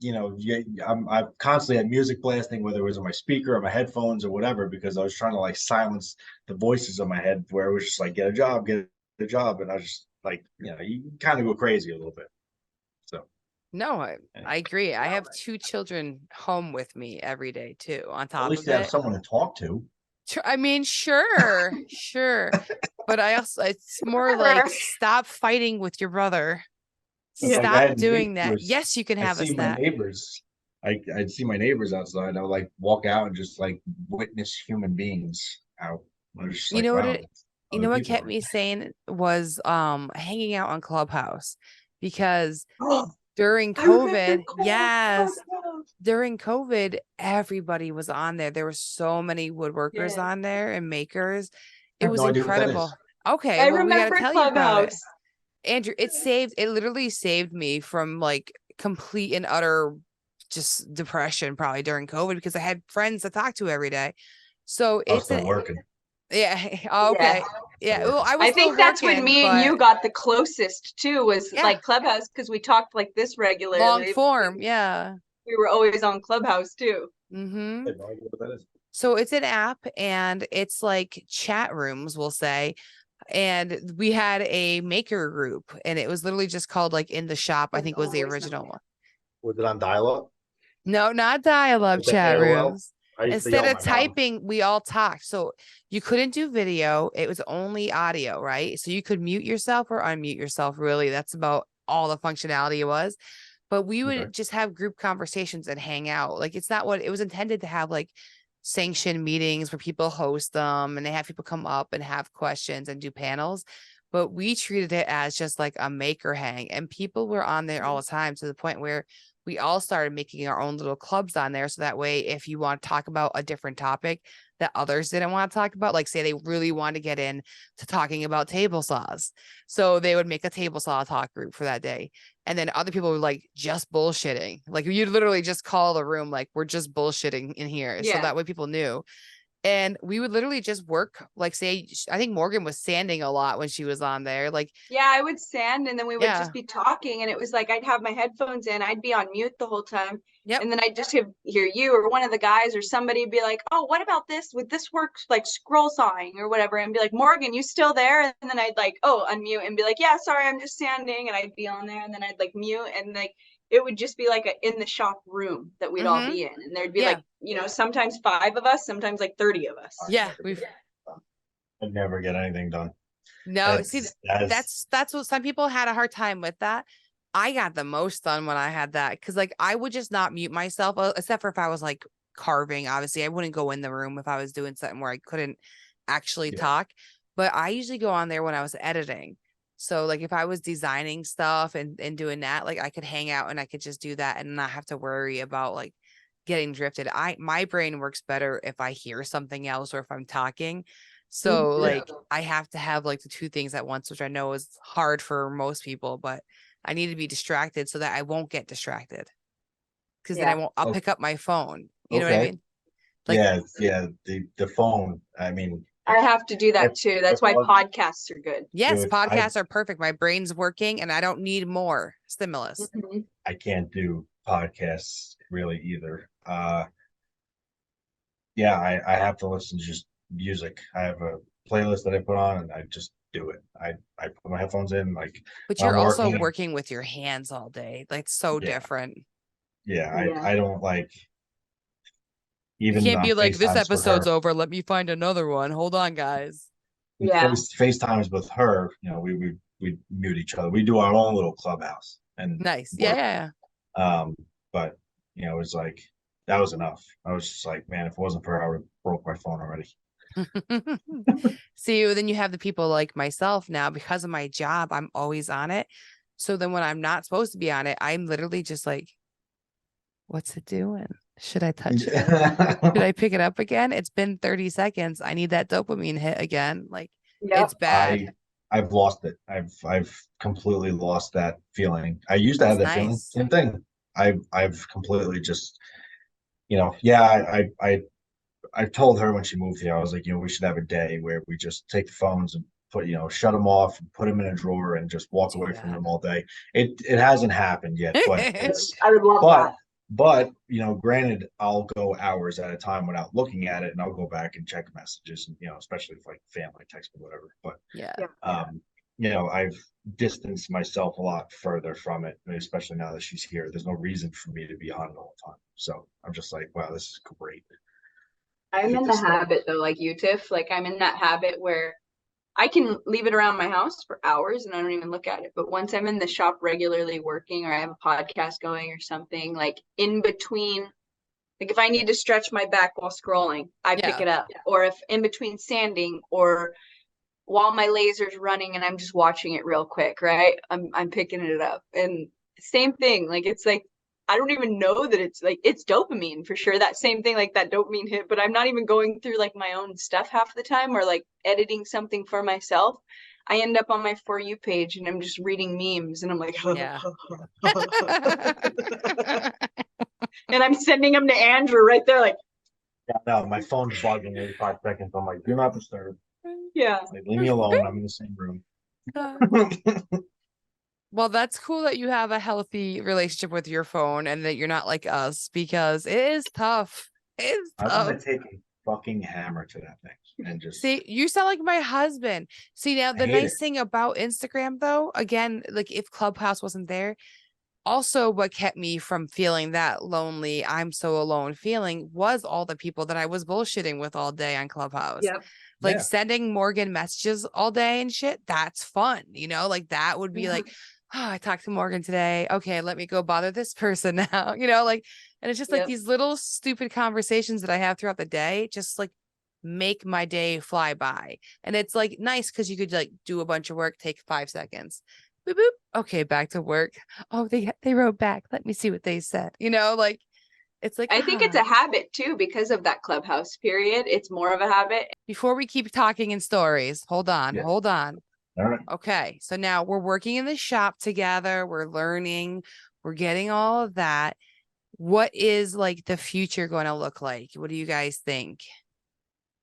I constantly had music blasting, whether it was on my speaker or my headphones or whatever, because I was trying to like silence the voices in my head where it was just like, get a job. And I was just like, you kind of go crazy a little bit. So No, I agree. I have 2 children home with me every day too, on at top least of you have it. someone to talk to. I mean, sure, sure. But it's more like, stop fighting with your brother. It's like I Stop had doing that. neighbors. Yes, you can I'd have a see my snack. neighbors. I'd see my neighbors outside. I would like walk out and just like witness human beings out. I was just You like, know what wow, other what people kept are me sane was hanging out on Clubhouse, because during I remember COVID, yes, Clubhouse. during COVID, everybody was on there. There were so many woodworkers Yeah. on there and makers. I It have was no idea what that incredible. is. Okay, I well, we got to remember tell you about it. Clubhouse. Andrew, it literally saved me from like complete and utter just depression probably during COVID because I had friends to talk to every day. So I was it's still an, working. yeah, Yeah. okay. Yeah, well, I was I still think that's when working, me and you but got the closest too, was yeah, like Clubhouse, because we talked like this long regularly. form, yeah. We were always on Clubhouse too. Mm-hmm. I have no idea what that is. So it's an app and it's like chat rooms, we'll say. And we had a maker group and it was literally just called like In the Shop, I think was the original one. Was it on dial-up? No, not dial-up Was it chat AOL? rooms. I used to Instead yell of at my mom. typing, we all talked. So you couldn't do video. It was only audio, right? So you could mute yourself or unmute yourself, really. That's about all the functionality it was. But we would Okay. just have group conversations and hang out. Like it's not what it was intended to have, like sanctioned meetings where people host them and they have people come up and have questions and do panels. But we treated it as just like a maker hang, and people were on there all the time to the point where we all started making our own little clubs on there. So that way, if you want to talk about a different topic that others didn't want to talk about, like say they really want to get in to talking about table saws, so they would make a table saw talk group for that day. And then other people were like just bullshitting. Like you'd literally just call the room like, we're just bullshitting in here. So Yeah. that way people knew. And we would literally just work, like say, I think Morgan was sanding a lot when she was on there. Like, Yeah, I would sand and then we would yeah, just be talking, and it was like I'd have my headphones in, I'd be on mute the whole time. yep. And then I'd just hear you or one of the guys or somebody be like, oh, what about this? Would this work like scroll sawing or whatever? And be like, Morgan, you still there? And then I'd like, oh, unmute and be like, yeah, sorry, I'm just sanding. And I'd be on there and then I'd like mute, and like it would just be like a in the shop room that we'd all be in. And there'd be Yeah. like, you know, sometimes 5 of us, sometimes like 30 of us. Yeah. We've I'd never get anything done. no, see, that's what some people had a hard time with that. I got the most done when I had that because like I would just not mute myself, except for if I was like carving. Obviously, I wouldn't go in the room if I was doing something where I couldn't actually talk. But I usually go on there when I was editing. So like if I was designing stuff and doing that, like I could hang out and I could just do that and not have to worry about like getting drifted. My brain works better if I hear something else or if I'm talking. So like I have to have like the two things at once, which I know is hard for most people, but I need to be distracted so that I won't get distracted. Because then I'll pick up my phone. You know what I mean? Like, yeah. The phone. I mean, I have to do that too. That's why podcasts are good. yes, Dude, podcasts are perfect. My brain's working and I don't need more stimulus. I can't do podcasts really either. Yeah, I have to listen to just music. I have a playlist that I put on and I just do it. I put my headphones in, like, But when you're I'm also working with your hands all day. Like it's so Yeah. different. Yeah, Yeah. I don't like You even can't be like, this FaceTimes with episode's her. over. Let me find another one. Hold on, guys. Yeah. FaceTimes with her, you know, we mute each other. We do our own little clubhouse and Nice. work. Yeah. But you know, it was like that was enough. I was just like, man, if it wasn't for her, I would have broke my phone already. See, then you have the people like myself now because of my job. I'm always on it. So then when I'm not supposed to be on it, I'm literally just like, what's it doing? Should I touch it? Should I pick it up again? It's been 30 seconds. I need that dopamine hit again. Like it's bad. I've lost it. I've completely lost that feeling. I used to have that feeling. Same thing. I've completely just, you know, yeah, I told her when she moved here, I was like, you know, we should have a day where we just take the phones and put, you know, shut them off and put them in a drawer and just walk away from them all day. It hasn't happened yet, but it's, I would love that. but you know, granted, I'll go hours at a time without looking at it, and I'll go back and check messages, and you know, especially if like family text me, whatever. But you know, I've distanced myself a lot further from it, especially now that she's here. There's no reason for me to be on it all the time. So I'm just like, wow, this is great. I'm in the habit though, like you, Tiff. Like I'm in that habit where I can leave it around my house for hours and I don't even look at it. But once I'm in the shop regularly working, or I have a podcast going or something, like in between, like if I need to stretch my back while scrolling, I pick it up. Or if in between sanding or while my laser's running and I'm just watching it real quick, right? I'm picking it up. And same thing. Like, it's like, I don't even know that it's like, it's dopamine for sure. That same thing, like that dopamine hit, but I'm not even going through like my own stuff half the time or like editing something for myself. I end up on my For You page and I'm just reading memes and I'm like, Yeah. and I'm sending them to Andrew right there, like, Yeah, no, my phone's bugging every 5 seconds. I'm like, do not disturb. yeah. Like, leave me alone. I'm in the same room. Well, that's cool that you have a healthy relationship with your phone and that you're not like us because it is tough. It is I tough. want to take a fucking hammer to that thing and just See, you sound like my husband. See, now the hate nice it. thing about Instagram, though, again, like if Clubhouse wasn't there, also what kept me from feeling that lonely, I'm so alone feeling was all the people that I was bullshitting with all day on Clubhouse. Yep. Like Yeah. sending Morgan messages all day and shit. That's fun, like that would be like, oh, I talked to Morgan today. Okay, let me go bother this person now, like, and it's just like Yep. these little stupid conversations that I have throughout the day, just like make my day fly by. And it's like nice because you could like do a bunch of work, take 5 seconds. Boop, boop. Okay, back to work. Oh, they wrote back. Let me see what they said. Like it's like I think it's a habit too because of that Clubhouse period. It's more of a habit. before we keep talking in stories, hold on. Yeah. Hold on. All right. Okay, so now we're working in the shop together. We're learning. We're getting all of that. What is like the future going to look like? What do you guys think?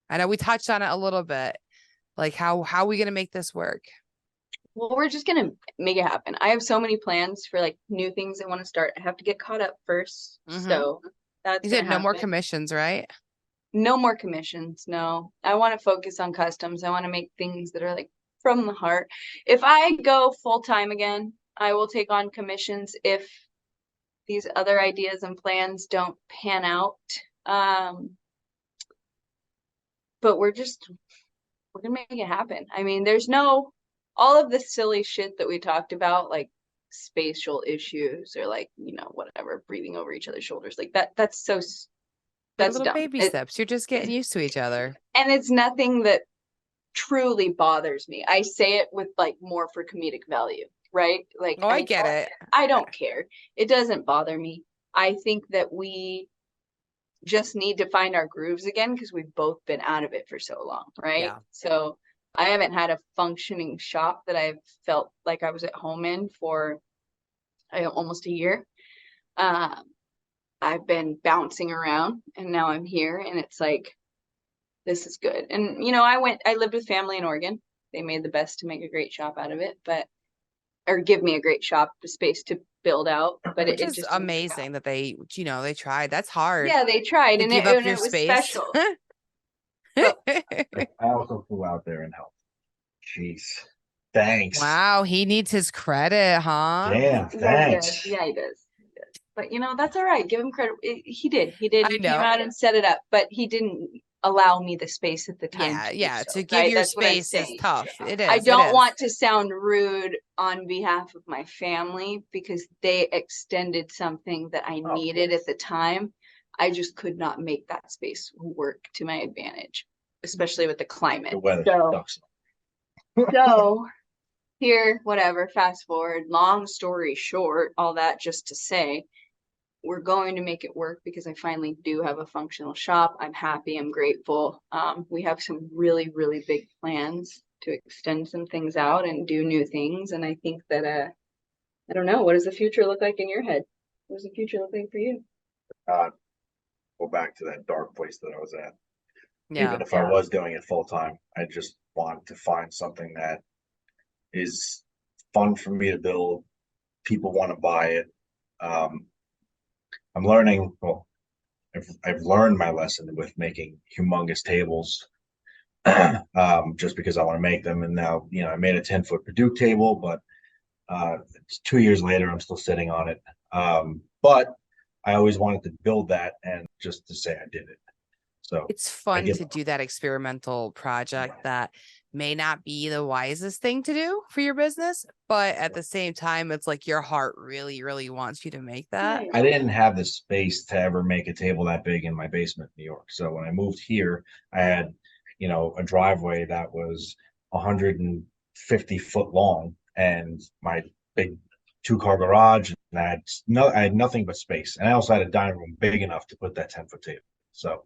I know we touched on it a little bit. Like how are we going to make this work? Well, we're just gonna make it happen. I have so many plans for like new things I want to start. I have to get caught up first. Mhm. So that's You said gonna no more happen. commissions, right? No more commissions. No, I want to focus on customs. I want to make things that are like from the heart. If I go full time again, I will take on commissions if these other ideas and plans don't pan out. But we're gonna make it happen. I mean, there's no all of the silly shit that we talked about, like spatial issues or like, whatever, breathing over each other's shoulders. Like that's so They're that's little dumb. baby steps. You're just getting used to each other. And it's nothing that truly bothers me. I say it with like more for comedic value, right? Like Oh, I get it. I don't care. It doesn't bother me. I think that we just need to find our grooves again because we've both been out of it for so long, right? Yeah. So I haven't had a functioning shop that I've felt like I was at home in for almost a year. I've been bouncing around and now I'm here and it's like, this is good. And I lived with family in Oregon. They made the best to make a great shop out of it, or give me a great shop space to build out. But Which it is just didn't work out. amazing that they tried. That's hard. Yeah, they tried, To and give up your it was space. special. I also flew out there and helped. Jeez. Thanks. Wow, he needs his credit, huh? Damn, thanks. Yeah, he does. But that's all right. Give him credit. He did. He I came know. out and set it up, but he didn't allow me the space at the time. Yeah. To give right? your That's what I'm space is saying. tough. It is. I don't it is. want to sound rude on behalf of my family because they extended something that I needed at the time. I just could not make that space work to my advantage, especially with the climate. The weather sucks. So here, whatever, fast forward, long story short, all that just to say, we're going to make it work because I finally do have a functional shop. I'm happy. I'm grateful. We have some really, really big plans to extend some things out and do new things. And I think that, I don't know, what does the future look like in your head? What does the future look like for you? Go back to that dark place that I was at. Yeah. Even if I was doing it full time, I just want to find something that is fun for me to build. People want to buy it. I'm learning. Well, I've learned my lesson with making humongous tables, just because I want to make them. And now, I made a 10-foot Purdue table, but it's 2 years later, I'm still sitting on it. But I always wanted to build that, and just to say I did it. So it's fun to do that experimental project that may not be the wisest thing to do for your business, but at the same time, it's like your heart really, really wants you to make that. I didn't have the space to ever make a table that big in my basement in New York. So when I moved here, I had, a driveway that was 150 foot long and my big 2-car garage And I had nothing but space, and I also had a dining room big enough to put that 10-foot table. So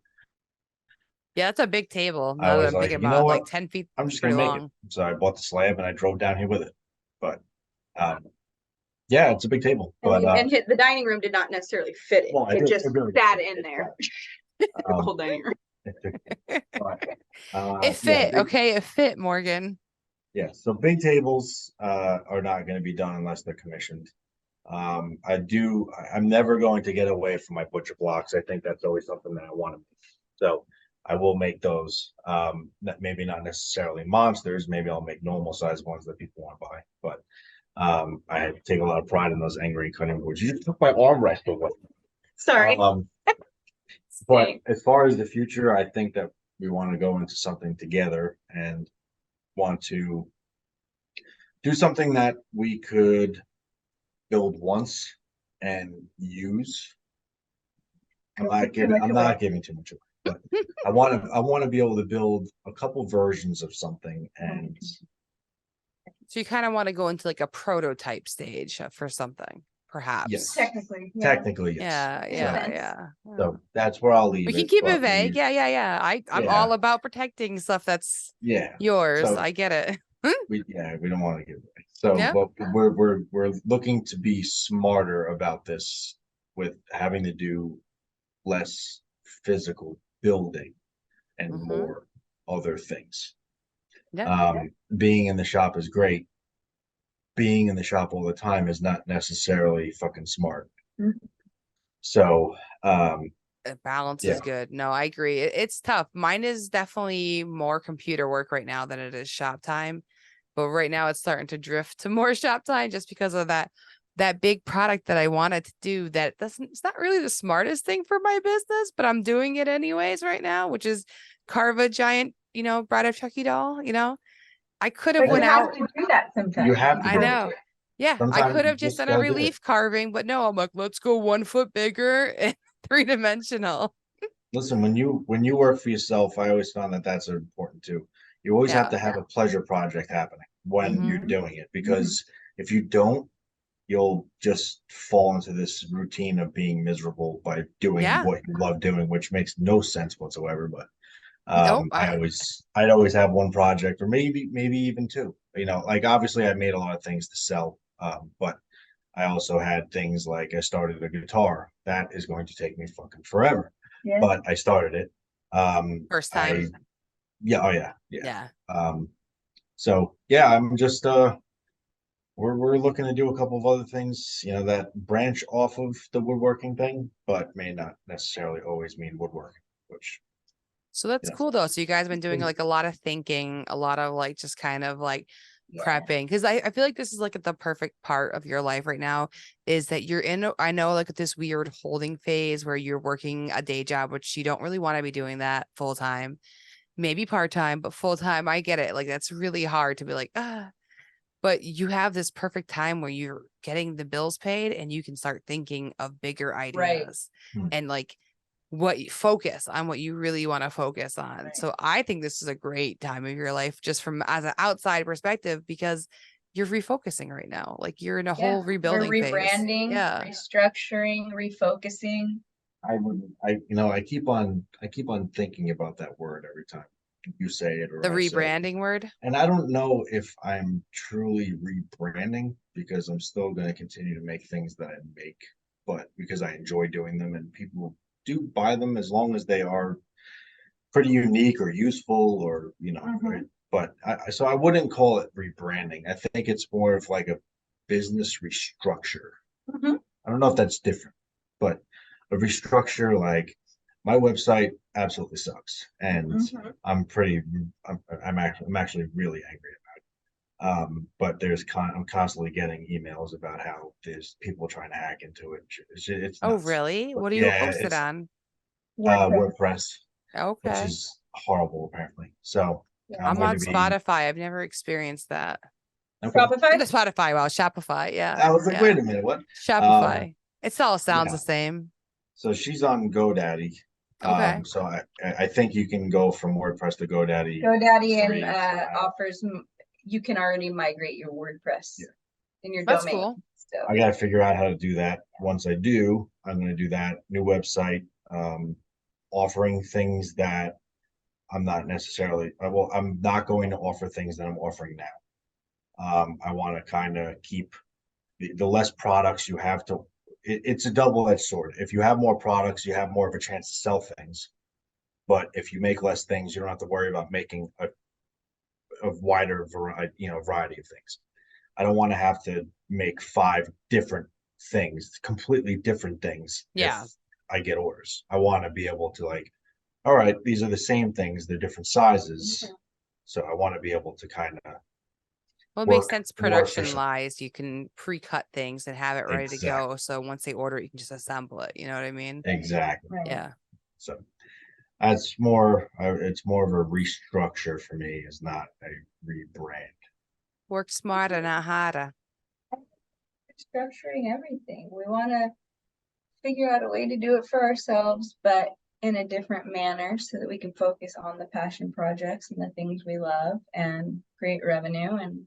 Yeah, that's a big table. I Now that was I'm like, thinking you about know it, what? like 10 feet I'm is just pretty gonna make it. long. So I bought the slab and I drove down here with it. But yeah, it's a big table. But the dining room did not necessarily fit it. well, It just really sat did. in there. Um, Whole dining room. It fit, okay? It fit, Morgan. Yeah, so big tables are not going to be done unless they're commissioned. I'm never going to get away from my butcher blocks. I think that's always something that I want to make. So I will make those. Maybe not necessarily monsters. Maybe I'll make normal size ones that people want to buy. But I take a lot of pride in those angry cutting boards. You just took my armrest away. Sorry. But as far as the future, I think that we want to go into something together and want to do something that we could build once and use. I'm not giving too much away, but I want to be able to build a couple versions of something. And so you kind of want to go into like a prototype stage for something, perhaps. Yes. Technically, yes. Yeah. So that's where I'll leave We it. can keep it vague. Yeah. I'm all about protecting stuff that's yours. So I get it. we don't want to give away. So but we're looking to be smarter about this with having to do less physical building and more other things. Being in the shop is great. Being in the shop all the time is not necessarily fucking smart. So balance is good. No, I agree. It's tough. Mine is definitely more computer work right now than it is shop time. But right now it's starting to drift to more shop time just because of that big product that I wanted to do it's not really the smartest thing for my business, but I'm doing it anyways right now, which is carve a giant, Bride of Chucky doll, I could have went out. You have to do that sometimes. You have to. I know. Yeah, sometimes I could have just done a relief carving, but no, I'm like, let's go 1 foot bigger and 3-dimensional. Listen, when you work for yourself, I always found that that's important too. You always have to have a pleasure project happening when you're doing it, because if you don't, you'll just fall into this routine of being miserable by doing what you love doing, which makes no sense whatsoever. But I'd always have one project, or maybe even two. Like obviously I made a lot of things to sell, but I also had things like I started a guitar that is going to take me fucking forever. Yeah. But I started it. First time. Yeah. So yeah, I'm just we're looking to do a couple of other things, that branch off of the woodworking thing, but may not necessarily always mean woodworking, which. So that's cool though. So you guys have been doing like a lot of thinking, a lot of like just kind of like prepping, because I feel like this is like the perfect part of your life right now, is that you're in, I know, like this weird holding phase where you're working a day job, which you don't really want to be doing that full time, maybe part time, but full time. I get it. Like that's really hard to be like, but you have this perfect time where you're getting the bills paid and you can start thinking of bigger ideas and like what you focus on, what you really want to focus on. So I think this is a great time of your life, just from as an outside perspective, because you're refocusing right now. Like you're in a whole rebuilding phase. Rebranding, restructuring, refocusing. I keep on thinking about that word every time you say it, or the rebranding word. And I don't know if I'm truly rebranding, because I'm still going to continue to make things that I make, but because I enjoy doing them and people do buy them as long as they are pretty unique or useful, or but I wouldn't call it rebranding. I think it's more of like a business restructure. I don't know if that's different, but a restructure, like my website absolutely sucks, and I'm actually really angry about it. But I'm constantly getting emails about how there's people trying to hack into it. It's oh nuts. really? What do you post it on? WordPress. Okay. Which is horrible, apparently. So I'm on Spotify. I've never experienced that. Okay. Spotify. Wow, Shopify. Yeah. I was like, wait a minute, what? Shopify. It all sounds the same. So she's on GoDaddy. Okay. So I think you can go from WordPress to GoDaddy. GoDaddy and offers, you can already migrate your WordPress in your That's domain. cool. So I got to figure out how to do that. Once I do, I'm going to do that new website, offering things that I'm not necessarily, well, I'm not going to offer things that I'm offering now. I want to kind of keep the less products you have to, it's a double-edged sword. If you have more products, you have more of a chance to sell things. But if you make less things, you don't have to worry about making a wider variety of things. I don't want to have to make 5 different things, completely different things. Yeah. If I get orders, I want to be able to like, all right, these are the same things, they're different sizes. Mhm. So I want to be able to kind of Well, it makes work sense more efficient. production-wise. You can pre-cut things and have it ready to Exactly. go. So once they order it, you can just assemble it. You know what I mean? Exactly. Right. Yeah. So that's more, it's more of a restructure for me, is not a rebrand. Work smarter, not harder. Structuring everything. We want to figure out a way to do it for ourselves, but in a different manner so that we can focus on the passion projects and the things we love and create revenue and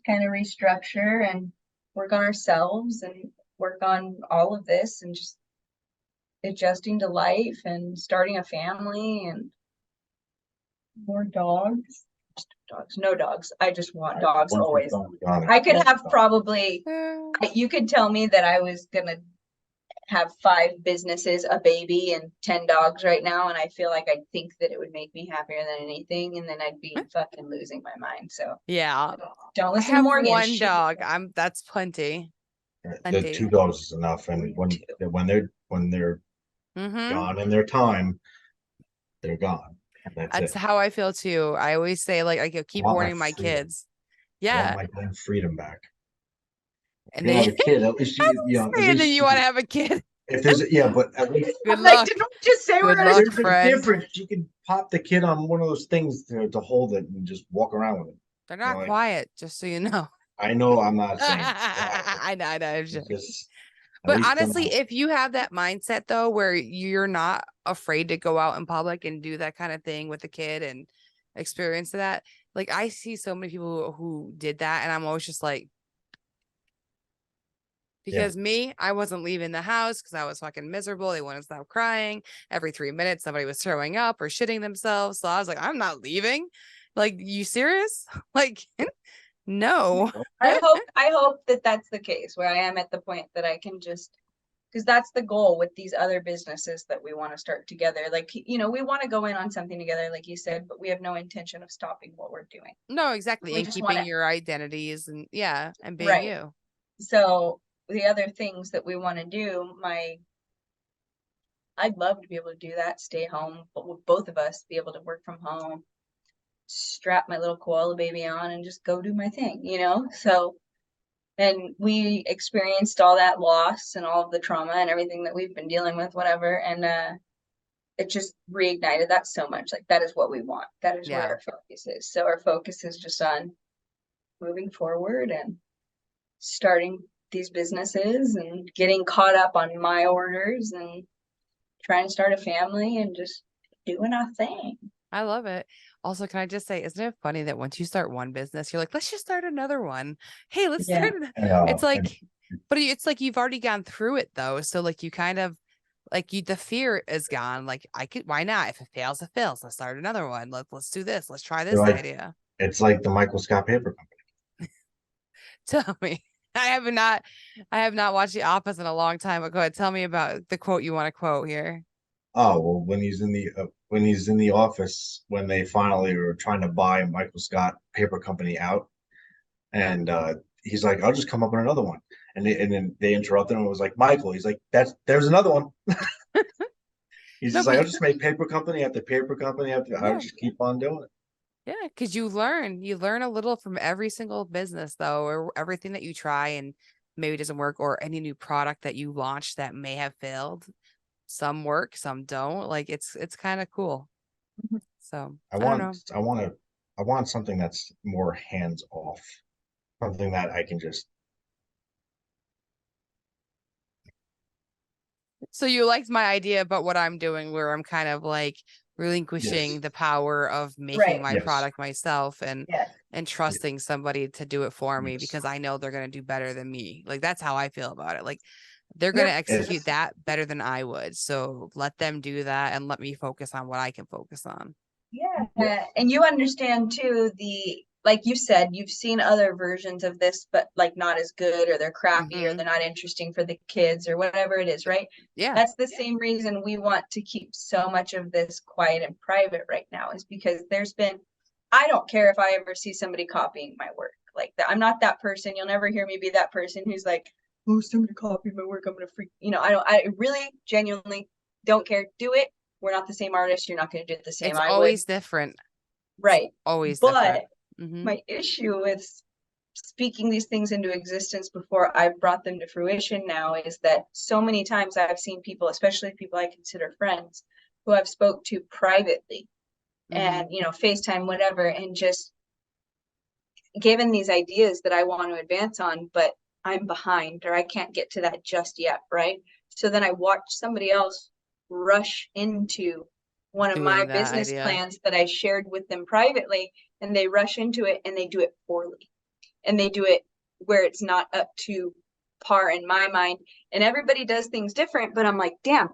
kind of restructure and work on ourselves and work on all of this and just adjusting to life and starting a family and more dogs. No dogs. I just want dogs Once always. it's done, I could have probably, Eh, you could tell me that I was gonna have 5 businesses, a baby, and 10 dogs right now, and I feel like I'd think that it would make me happier than anything, and then I'd be fucking losing my mind. So Yeah. don't I listen to have Morgan. one She- dog. That's plenty. The Plenty. 2 dogs is enough, and when they're Mm-hmm. gone in their time, they're gone. And that's That's it. how I feel too. I always say, like, I keep want my warning my freedom. kids. I Yeah. want my damn freedom back. And You have a then, kid, at least at and then least you want to have a kid. if there's but at least Good I'm like, luck. didn't we just say we're Good gonna luck, there's a friend. difference. You can pop the kid on one of those things to hold it and just walk around with it. They're not like- quiet, just so you know. I know I'm not saying I know. I'm it's joking. just at But least honestly, if you have that mindset though, where you're not afraid to go out in public and do that kind of thing with the kid and experience that, like I see so many people who did that, and I'm always just like, because me, I wasn't leaving the house because I was fucking miserable. They wouldn't stop crying. Every 3 minutes, somebody was throwing up or shitting themselves. So I was like, I'm not leaving. Like, you serious? Like, no. I hope that that's the case where I am at the point that I can just, because that's the goal with these other businesses that we want to start together. Like, we want to go in on something together, like you said, but we have no intention of stopping what we're doing. No, exactly. We And just keeping wanna- your identities and and being Right. you. So the other things that we want to do, I'd love to be able to do that, stay home, but with both of us be able to work from home, strap my little koala baby on and just go do my thing, So, and we experienced all that loss and all of the trauma and everything that we've been dealing with, whatever. And it just reignited that so much. Like, that is what we want. That is what Yeah. our focus is. So our focus is just on moving forward and starting these businesses and getting caught up on my orders and trying to start a family and just doing our thing. I love it. Also, can I just say, isn't it funny that once you start one business, you're like, let's just start another one. Hey, let's Yeah. start. It's like, but it's like you've already gone through it though. So like you kind of like the fear is gone. Like why not? If it fails, it fails. Let's start another one. Let's do this. Let's try this like- idea. it's like the Michael Scott Paper Company. Tell me. I have not watched The Office in a long time, but go ahead. Tell me about the quote you want to quote here. Oh well, when he's in the office, when they finally are trying to buy Michael Scott Paper Company out, and he's like, "I'll just come up with another one," and then they interrupt him and was like, "Michael," he's like, there's another one." He's No, just like, but- "I'll just make paper company after paper company after. I'll Yeah. just keep on doing it." Yeah, because you learn a little from every single business though, or everything that you try and maybe doesn't work, or any new product that you launch that may have failed. Some work, some don't. Like it's kind of cool. Mhm. So I don't know. want something that's more hands off, something that I can just. So you liked my idea about what I'm doing, where I'm kind of like relinquishing Yes. the power of making Right. my Yes. product myself and Yes. and trusting somebody to do it for me Yes. because I know they're going to do better than me. Like, that's how I feel about it. Like, they're going to execute that better than I would. So let them do that and let me focus on what I can focus on. Yeah. And you understand too, like you said, you've seen other versions of this, but like not as good, or they're crappy, or they're not interesting for the kids, or whatever it is, right? Yeah. That's the same reason we want to keep so much of this quiet and private right now, is because I don't care if I ever see somebody copying my work like that. I'm not that person. You'll never hear me be that person who's like, oh, somebody copied my work, I'm gonna freak. I really genuinely don't care. Do it. We're not the same artist. You're not going to do it the same. It's always different. Right. It's always different. But my issue with speaking these things into existence before I've brought them to fruition now is that so many times I've seen people, especially people I consider friends, who I've spoke to privately and, FaceTime, whatever, and just given these ideas that I want to advance on, but I'm behind, or I can't get to that just yet. Right. So then I watch somebody else rush into one of my business plans that I shared with them privately, and they rush into it and they do it poorly, and they do it where it's not up to par in my mind. And everybody does things different, but I'm like, damn,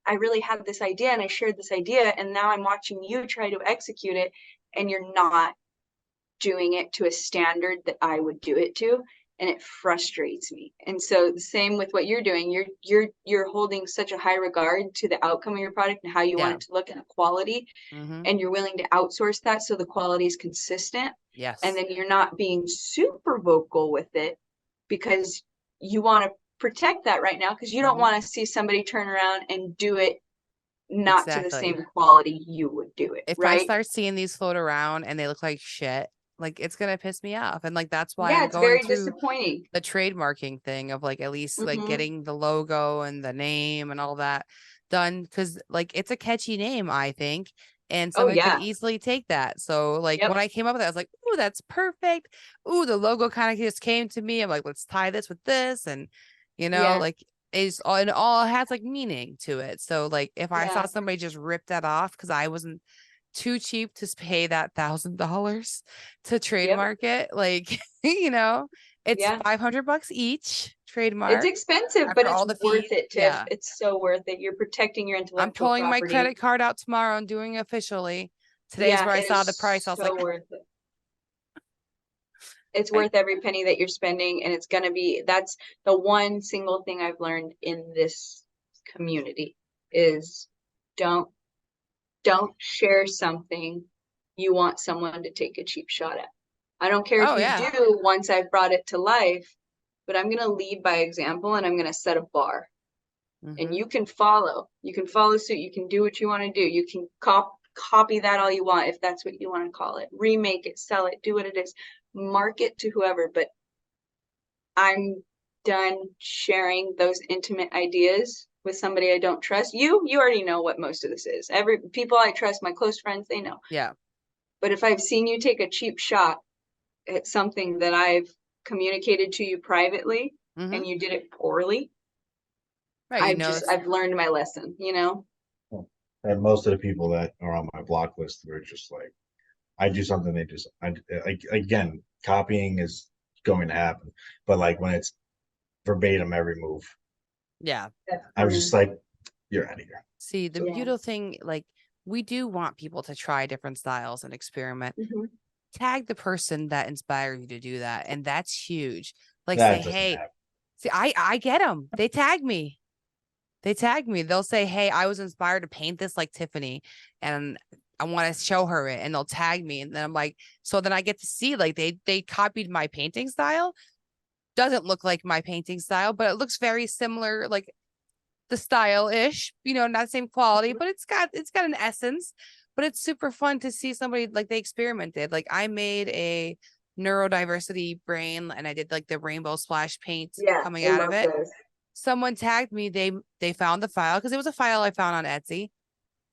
I really had this idea and I shared this idea, and now I'm watching you try to execute it, and you're not doing it to a standard that I would do it to, and it frustrates me. And so the same with what you're doing, you're holding such a high regard to the outcome of your product and how you want it to look and the quality, and you're willing to outsource that so the quality is consistent. Yes. And then you're not being super vocal with it because you want to protect that right now, because you don't want to see somebody turn around and do it not to the same quality you would do it. If I start seeing these float around and they look like shit, like, it's gonna piss me off. And like, that's why I'm going very through disappointing. the trademarking thing of like, at least like getting the logo and the name and all that done, because like, it's a catchy name, I think, and someone could easily take that. So like, when I came up with it, I was like, oh, that's perfect. Oh, the logo kind of just came to me. I'm like, let's tie this with this, and like, it all has like meaning to it. So like, if I saw somebody just rip that off because I wasn't too cheap to pay that $1,000 to trademark it, like, it's $500 each trademark. It's expensive, but it's worth it, Tiff. It's so worth it. You're protecting your intellectual property. I'm pulling my credit card out tomorrow and doing it officially. Today's where I saw the price. I was like, worth it. It's worth every penny that you're spending, and that's the one single thing I've learned in this community is don't share something you want someone to take a cheap shot at. I don't care if you do once I've brought it to life, but I'm going to lead by example, and I'm going to set a bar. And you can follow suit. You can do what you want to do. You can copy that all you want, if that's what you want to call it. Remake it, sell it, do what it is. Market to whoever, but I'm done sharing those intimate ideas with somebody I don't trust. You already know what most of this is. People I trust, my close friends, they know. Yeah. But if I've seen you take a cheap shot at something that I've communicated to you privately, and you did it poorly, I've learned my lesson, And most of the people that are on my block list were just like, I do something, they just, again, copying is going to happen, but like when it's verbatim every move, I was just like, you're out of here. See, the beautiful thing, like, we do want people to try different styles and experiment. Tag the person that inspired you to do that, and that's huge. Like, say, hey, see, I get them. They tag me. They'll say, hey, I was inspired to paint this like Tiffany, and I want to show her it, and they'll tag me. And then I'm like, so then I get to see, like, they copied my painting style. Doesn't look like my painting style, but it looks very similar, like the style-ish, not the same quality, but it's got an essence. But it's super fun to see somebody, like, they experimented. Like, I made a neurodiversity brain, and I did like the rainbow splash paint coming out of it. Someone tagged me. They found the file, because it was a file I found on Etsy.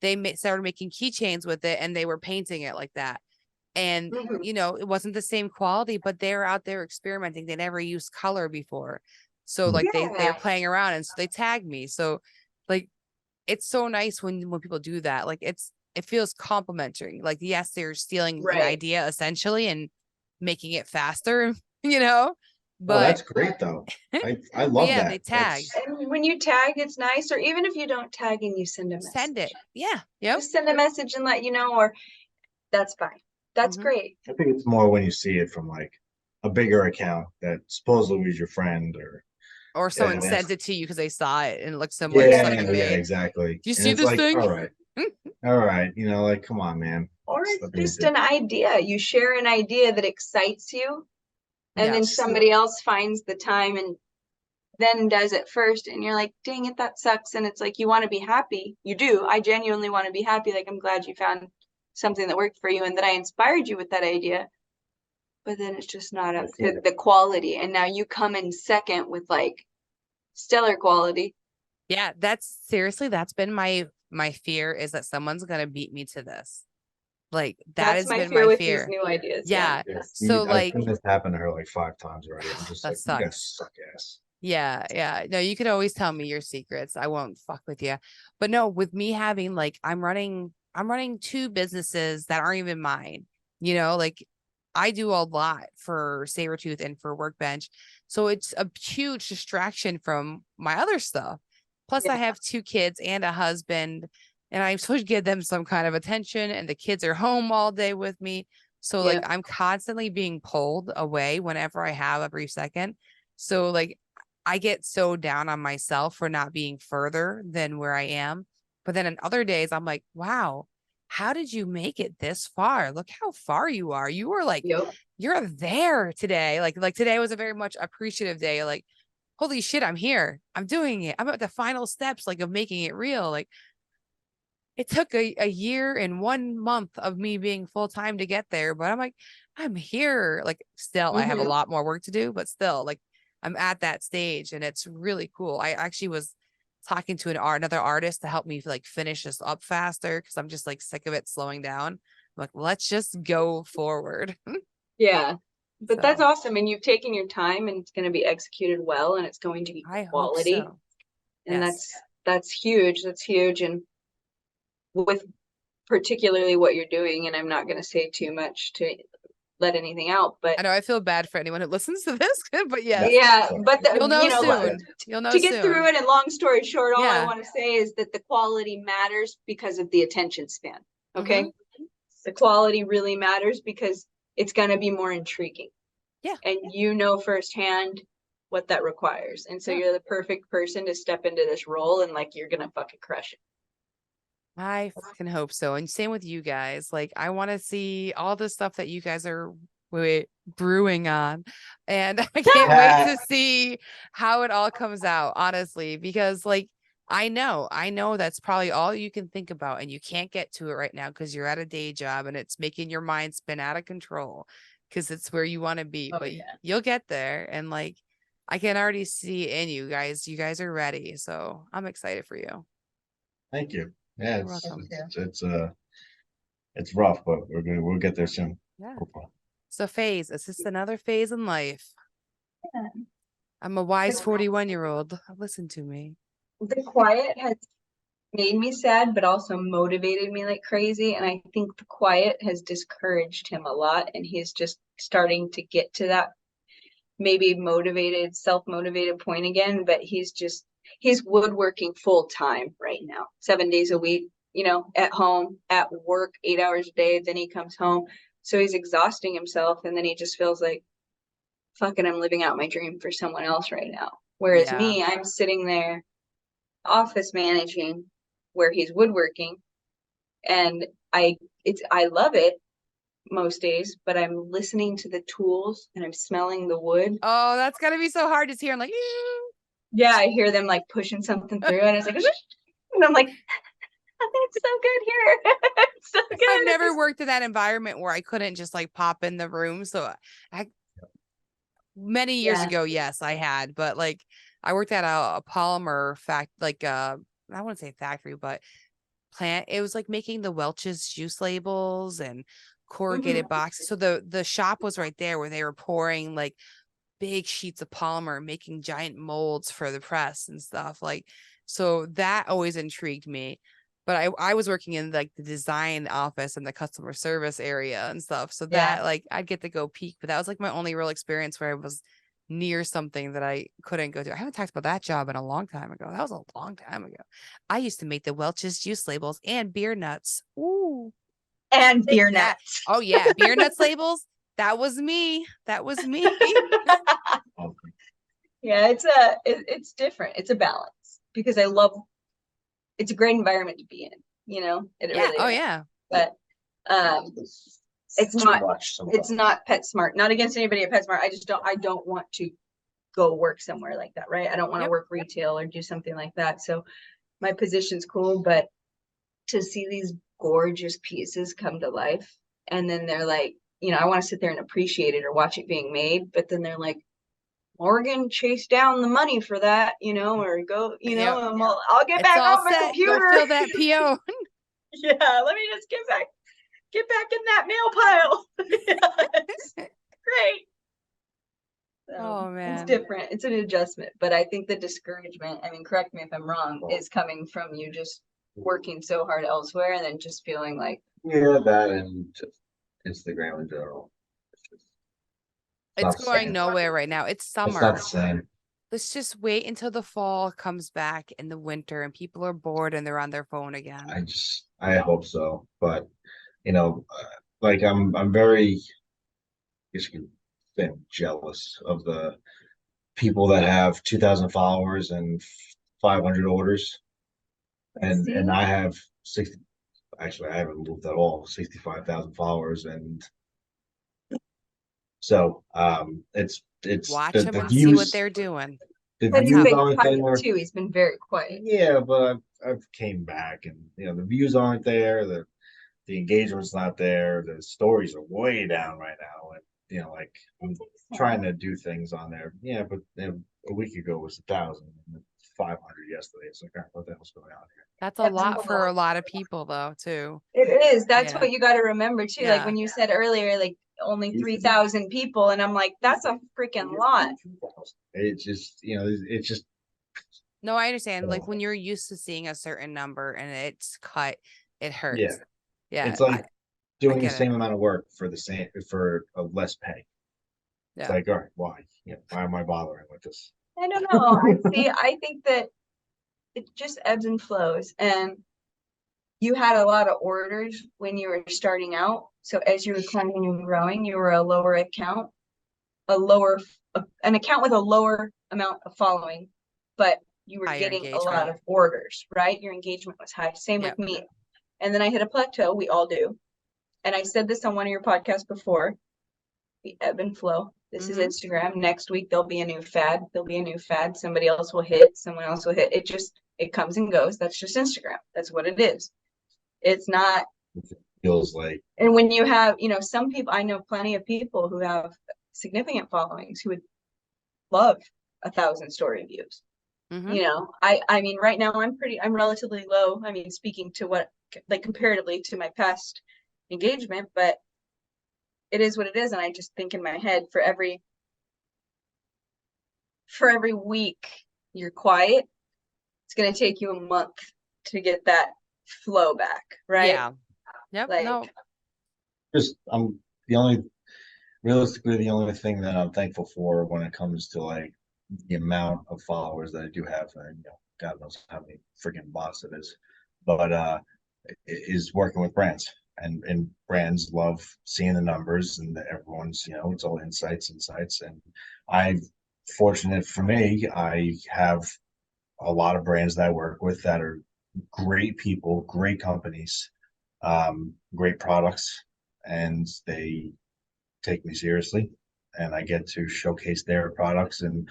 They started making keychains with it, and they were painting it like that. And, it wasn't the same quality, but they were out there experimenting. They never used color before. So like they were playing around, and so they tagged me. So like, it's so nice when people do that. Like, it feels complimentary. Like, yes, they're stealing an idea essentially and making it faster, you know, Oh, but that's great though. I love yeah, they that. tag. And when you tag, it's nice. Or even if you don't tag and you send a message. Send it. Yeah. Yep. Just send a message and let you know, or that's fine. That's Mhm. great. I think it's more when you see it from like a bigger account that supposedly was your friend Or someone that's- sent it to you because they saw it and it looks similar to yeah, something you yeah, made. exactly. Do you And see it's this like, thing? all right, you know, like, come on, man. Or Just it's let me just do- an idea. You share an idea that excites you, and then Yes. somebody else finds the time and then does it first, and you're like, dang it, that sucks. And it's like, you want to be happy. You do. I genuinely want to be happy. Like, I'm glad you found something that worked for you and that I inspired you with that idea. But then it's just not up to the quality. And now you come in second with like stellar quality. Yeah, that's seriously, that's been my fear, is that someone's gonna beat me to this. Like that That's has my been fear my with fear. these new ideas. Yeah. Yeah, So I've like seen this happen to her like 5 times already. I'm just that like, you guys sucks. suck ass. Yeah, yeah. No, you can always tell me your secrets. I won't fuck with you. But no, with me having like I'm running 2 businesses that aren't even mine. You know, like I do a lot for Sabretooth and for Workbench. So it's a huge distraction from my other stuff. Plus, I have 2 kids and a husband, and I'm supposed to give them some kind of attention, and the kids are home all day with me. So like I'm constantly being pulled away whenever I have a brief second. So like I get so down on myself for not being further than where I am. But then in other days, I'm like, wow, how did you make it this far? Look how far you are. You were like, Yep. you're there today. Like today was a very much appreciative day. Like, holy shit, I'm here. I'm doing it. I'm at the final steps, like of making it real. Like it took a year and 1 month of me being full time to get there, but I'm like, I'm here. Like still, I have a lot more work to do, but still, like I'm at that stage, and it's really cool. I actually was talking to another artist to help me like finish this up faster because I'm just like sick of it slowing down. I'm like, let's just go forward. Yeah. But that's So awesome. And you've taken your time and it's going to be executed well and it's going to be I hope quality. so. And Yes. that's huge. That's huge. And with particularly what you're doing, and I'm not going to say too much to let anything out, but I know I feel bad for anyone who listens to this, but yes, yeah, but you'll know you know, soon. You'll know to get soon. through it, and long story short, all I Yeah. want to say is that the quality matters because of the attention span. Okay. Mm-hmm. The quality really matters because it's going to be more intriguing. Yeah. And you know firsthand what that requires. And so Yeah. you're the perfect person to step into this role, and like you're going to fucking crush it. I fucking hope so. And same with you guys. Like, I want to see all the stuff that you guys are brewing on. And I can't wait to see how it all comes out, honestly, because like, I know that's probably all you can think about, and you can't get to it right now because you're at a day job and it's making your mind spin out of control because it's where you want to be. But you'll get there. And like, I can already see in you guys. You guys are ready. So I'm excited for you. Thank you. Yeah, You're welcome. it's rough, but we'll get there soon. Yeah. Hopefully. So phase, it's just another phase in life. Yeah. I'm a wise 41-year-old. Listen to me. The quiet has made me sad, but also motivated me like crazy. And I think the quiet has discouraged him a lot. And he's just starting to get to that maybe motivated, self-motivated point again. But he's woodworking full time right now, 7 days a week, you know, at home, at work, 8 hours a day. Then he comes home. So he's exhausting himself. And then he just feels like, fucking, I'm living out my dream for someone else right now. Whereas me, I'm sitting there office managing where he's woodworking, and I love it most days, but I'm listening to the tools and I'm smelling the wood. Oh, that's gotta be so hard to hear. I'm like, Yeah, I hear them like pushing something through, and it's like, and I'm like, it's so good here. It's so good. I've never worked in that environment where I couldn't just like pop in the room. So many years ago, yes, I had, but like I worked at a polymer I wouldn't say factory, but plant. It was like making the Welch's juice labels and corrugated boxes. So the shop was right there where they were pouring like big sheets of polymer, making giant molds for the press and stuff. Like, so that always intrigued me. but I was working in like the design office and the customer service area and stuff. So Yeah. that like I'd get to go peek, but that was like my only real experience where I was near something that I couldn't go to. I haven't talked about that job in a long time ago. That was a long time ago. I used to make the Welch's juice labels and beer nuts. Ooh. And beer that. nuts. Oh yeah, beer nuts labels. That was me. That was me. Yeah, it's different. It's a balance because it's a great environment to be in, you know. It Yeah. really Oh is. yeah. But it's too not much it's not PetSmart. Not against anybody at PetSmart. I don't want to go work somewhere like that, right? I don't want to Yep. work retail or do something like that. So my position's cool, but to see these gorgeous pieces come to life and then they're like, you know, I want to sit there and appreciate it or watch it being made, but then they're like, Morgan, chase down the money for that, you know, or go, you know, Yep. and I'll get It's back all on my set. computer. Go fill that PO. Yeah, let me just get back in that mail pile. Yes. Great. So Oh man. it's different. It's an adjustment, but I think the discouragement, I mean, correct me if I'm wrong, is coming from you just working so hard elsewhere and then just feeling like, Yeah, that and just Instagram in general. It's not the going same. nowhere right now. It's It's summer. not the same. Let's just wait until the fall comes back in the winter and people are bored and they're on their phone again. I hope so, but you know, like I'm very, I guess you can say I'm jealous of the people that have 2,000 followers and 500 orders, and I have 60. Actually, I haven't moved at all. 65,000 followers, and so it's Watch the them the and see what views they're doing. the but he's views been aren't quiet there. too. He's been very quiet. Yeah, but I've came back, and you know the views aren't there. The engagement's not there. The stories are way down right now, and you know, like I'm trying to do things on there. Yeah, but you know, a week ago was 1,000, and 500 yesterday. It's like, all right, what the hell's going on here? That's a That's lot a for lot. a lot of people though, too. It is. That's Yeah. what you got to remember too. Like Yeah. when you said earlier, like only 3,000 people, and I'm like, that's a freaking lot. It's just, you know, it's just No, I understand. Like when you're used to seeing a certain number and it's cut, it hurts. yeah. Yeah. It's like doing the get it. same amount of work for a less pay. It's Yeah. like, all right, why? Yeah, why am I bothering with this? I don't know. I think that it just ebbs and flows. And you had a lot of orders when you were starting out. So as you were climbing and growing, you were a lower account, an account with a lower amount of following, but you were Higher getting a engagement. lot of orders, right? Your engagement was high. Same Yep. with me. And then I hit a plateau. We all do. And I said this on one of your podcasts before. We ebb and flow. This is Instagram. Next week there'll be a new fad. There'll be a new fad. Somebody else will hit. Someone else will hit. It comes and goes. That's just Instagram. That's what it is. It's not. It feels like. And when you have, you know, some people, I know plenty of people who have significant followings who would love 1,000 story views. You know, I mean, right now I'm relatively low. I mean, speaking to what, like comparatively to my past engagement, but it is what it is. And I just think in my head for every week you're quiet, it's going to take you a month to get that flow back. Right. Yeah. Yep. Like, no. Just realistically, the only thing that I'm thankful for when it comes to like the amount of followers that I do have, and you know, God knows how many freaking bots it is, but is working with brands, and brands love seeing the numbers, and everyone's, you know, it's all insights, and fortunate for me, I have a lot of brands that I work with that are great people, great companies, great products, and they take me seriously, and I get to showcase their products and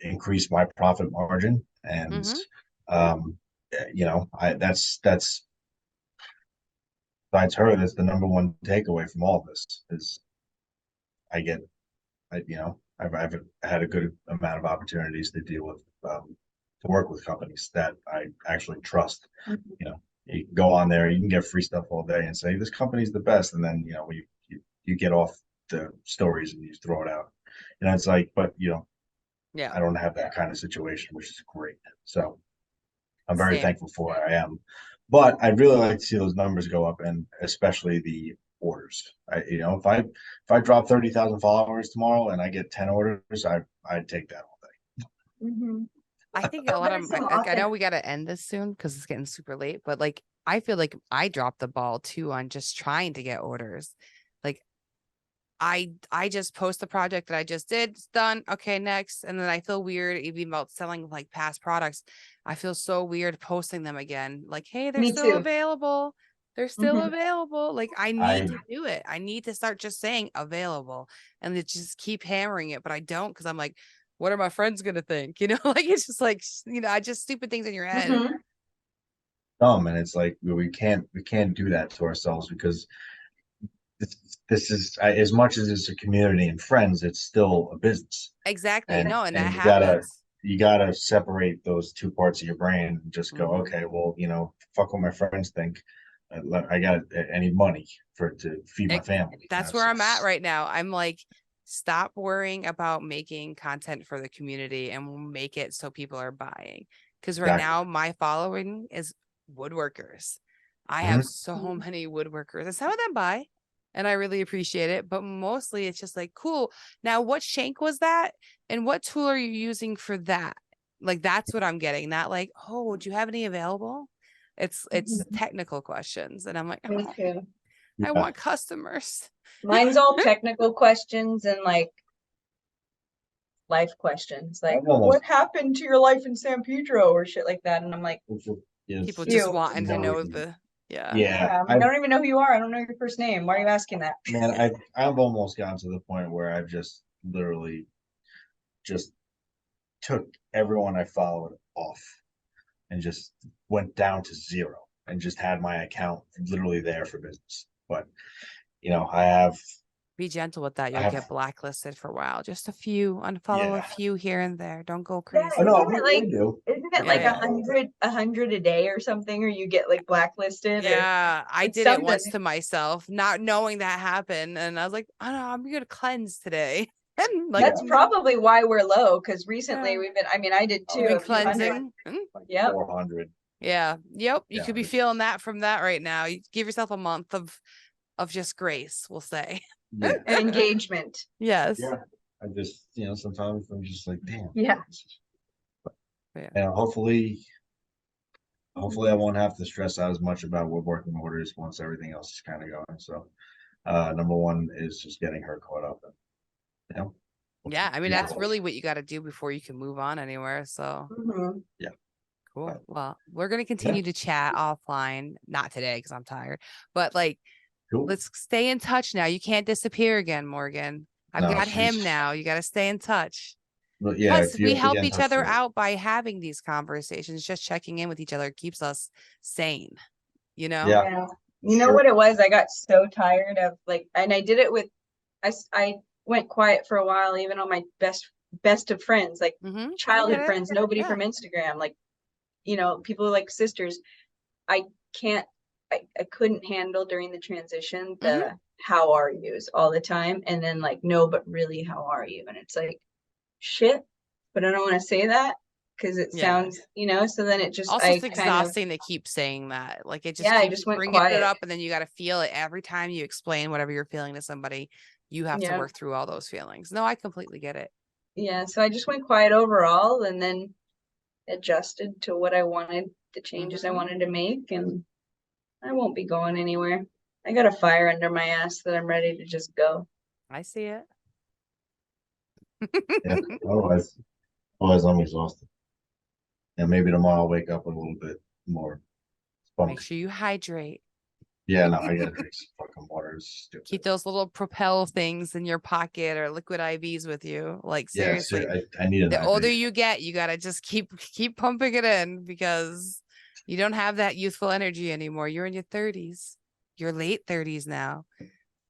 increase my profit margin. And you know, that's besides her, that's the number one takeaway from all of this is you know, I've had a good amount of opportunities to deal with to work with companies that I actually trust. You know, you can go on there, you can get free stuff all day and say this company's the best, and then you know you get off the stories and you throw it out. And it's like, but you know, Yeah. I don't have that kind of situation, which is great. So I'm very Same. thankful for where I am. But I'd really like to see those numbers go up, and especially the orders. If I drop 30,000 followers tomorrow and I get 10 orders, I'd take that all day. Mhm. I think a But lot there's of some I know awesome- we got to end this soon because it's getting super late, but like I feel like I dropped the ball too on just trying to get orders. Like I just post the project that I just did, it's done. Okay, next. And then I feel weird even about selling like past products. I feel so weird posting them again. Like, hey, they're Me still too. available. They're still Mhm. available. Like I need I to do it. I need to start just saying available and to just keep hammering it, but I don't because I'm like, what are my friends gonna think? You know, like it's just like I just stupid things in your head. Mhm. dumb, and it's like we can't do that to ourselves because this is as much as it's a community and friends, it's still a business, Exactly. and No, and that and happens. you gotta separate those two parts of your brain and just go, Mhm. okay, well, fuck what my friends think. I need money to feed my family. That's where I'm at right now. I'm like, stop worrying about making content for the community and we'll make it so people are buying. Because right Exactly. now, my following is woodworkers. I have so many woodworkers, and some of them buy, and I really appreciate it. But mostly, it's just like, cool. Now, what shank was that? And what tool are you using for that? Like, that's what I'm getting. Not like, oh, do you have any available? It's Mhm. technical questions, and I'm like, Me oh, too. I Yeah. want customers. Mine's all technical questions and like life questions, like I've almost- what happened to your life in San Pedro or shit like that. And I'm like, Yes. People just Ew. wanting to know No. the Yeah, yeah, I don't even know who you are. I don't know your first name. Why are you asking that? man, I've almost gotten to the point where I've just literally just took everyone I followed off and just went down to zero and just had my account literally there for business. But I have be gentle with that. I You'll have get blacklisted for a while. Just a few, unfollow a yeah. few here and there. Don't go Yeah, crazy. Oh, no, isn't it like we do. isn't it Yeah, like yeah. 100 a day or something, or you get like blacklisted or Yeah, I it's did it once something. to myself, not knowing that happened. And I was like, oh no, I'm gonna cleanse today. And like, That's probably why we're low, because recently Yeah. we've been, I mean, I did Oh, too, you've been a few hundred. cleansing. Like Yep. 400. Yeah. Yep. You Yeah, could be feeling that from that right now. You give yourself a month of just grace, we'll say. Yeah. And engagement. Yes. Yeah. I just, sometimes I'm just like, damn. Yeah. Yeah. And hopefully I won't have to stress out as much about woodworking orders once everything else is kind of going. So, number one is just getting her caught up. And, Yeah. I mean, Yeah. that's really what you got to do before you can move on anywhere. So Mhm. cool. Right. Well, we're going to continue to chat offline, not today because I'm tired, but like, Cool. let's stay in touch now. You can't disappear again, Morgan. I've No, got him she's- now. You got to stay in touch. But yeah, Plus, if you we have to help get in each touch other with her. out by having these conversations. Just checking in with each other keeps us sane, you know? Yeah. Yeah. You know Sure. what it was? I got so tired of like, and I did it with, I went quiet for a while, even on my best of friends, like Mm-hmm. childhood friends, nobody Yeah. from Instagram, like, people like sisters. I can't, I couldn't handle during the transition the how are yous all the time. And then like, no, but really, how are you? And it's like, shit, but I don't want to say that because it Yeah. sounds, so then it just, Also, I it's kind of, exhausting to keep saying that. Like it just yeah, I keeps just went bringing it quiet. up, and then you got to feel it every time you explain whatever you're feeling to somebody. You have to Yeah. work through all those feelings. No, I completely get it. Yeah, so I just went quiet overall and then adjusted to what I wanted, the changes I Mhm. wanted to make, and I won't be going anywhere. I got a fire under my ass that I'm ready to just go. I see it. Yeah. Otherwise I'm exhausted. And maybe tomorrow I'll wake up with a little bit more Make spunk. sure you hydrate. Yeah, no, I gotta drink some fucking water. It's stupid. Keep those little propel things in your pocket or liquid IVs with you. Like Yeah, seriously, I need an the IV. older you get, you gotta just keep pumping it in because you don't have that youthful energy anymore. You're in your 30s. You're late 30s now.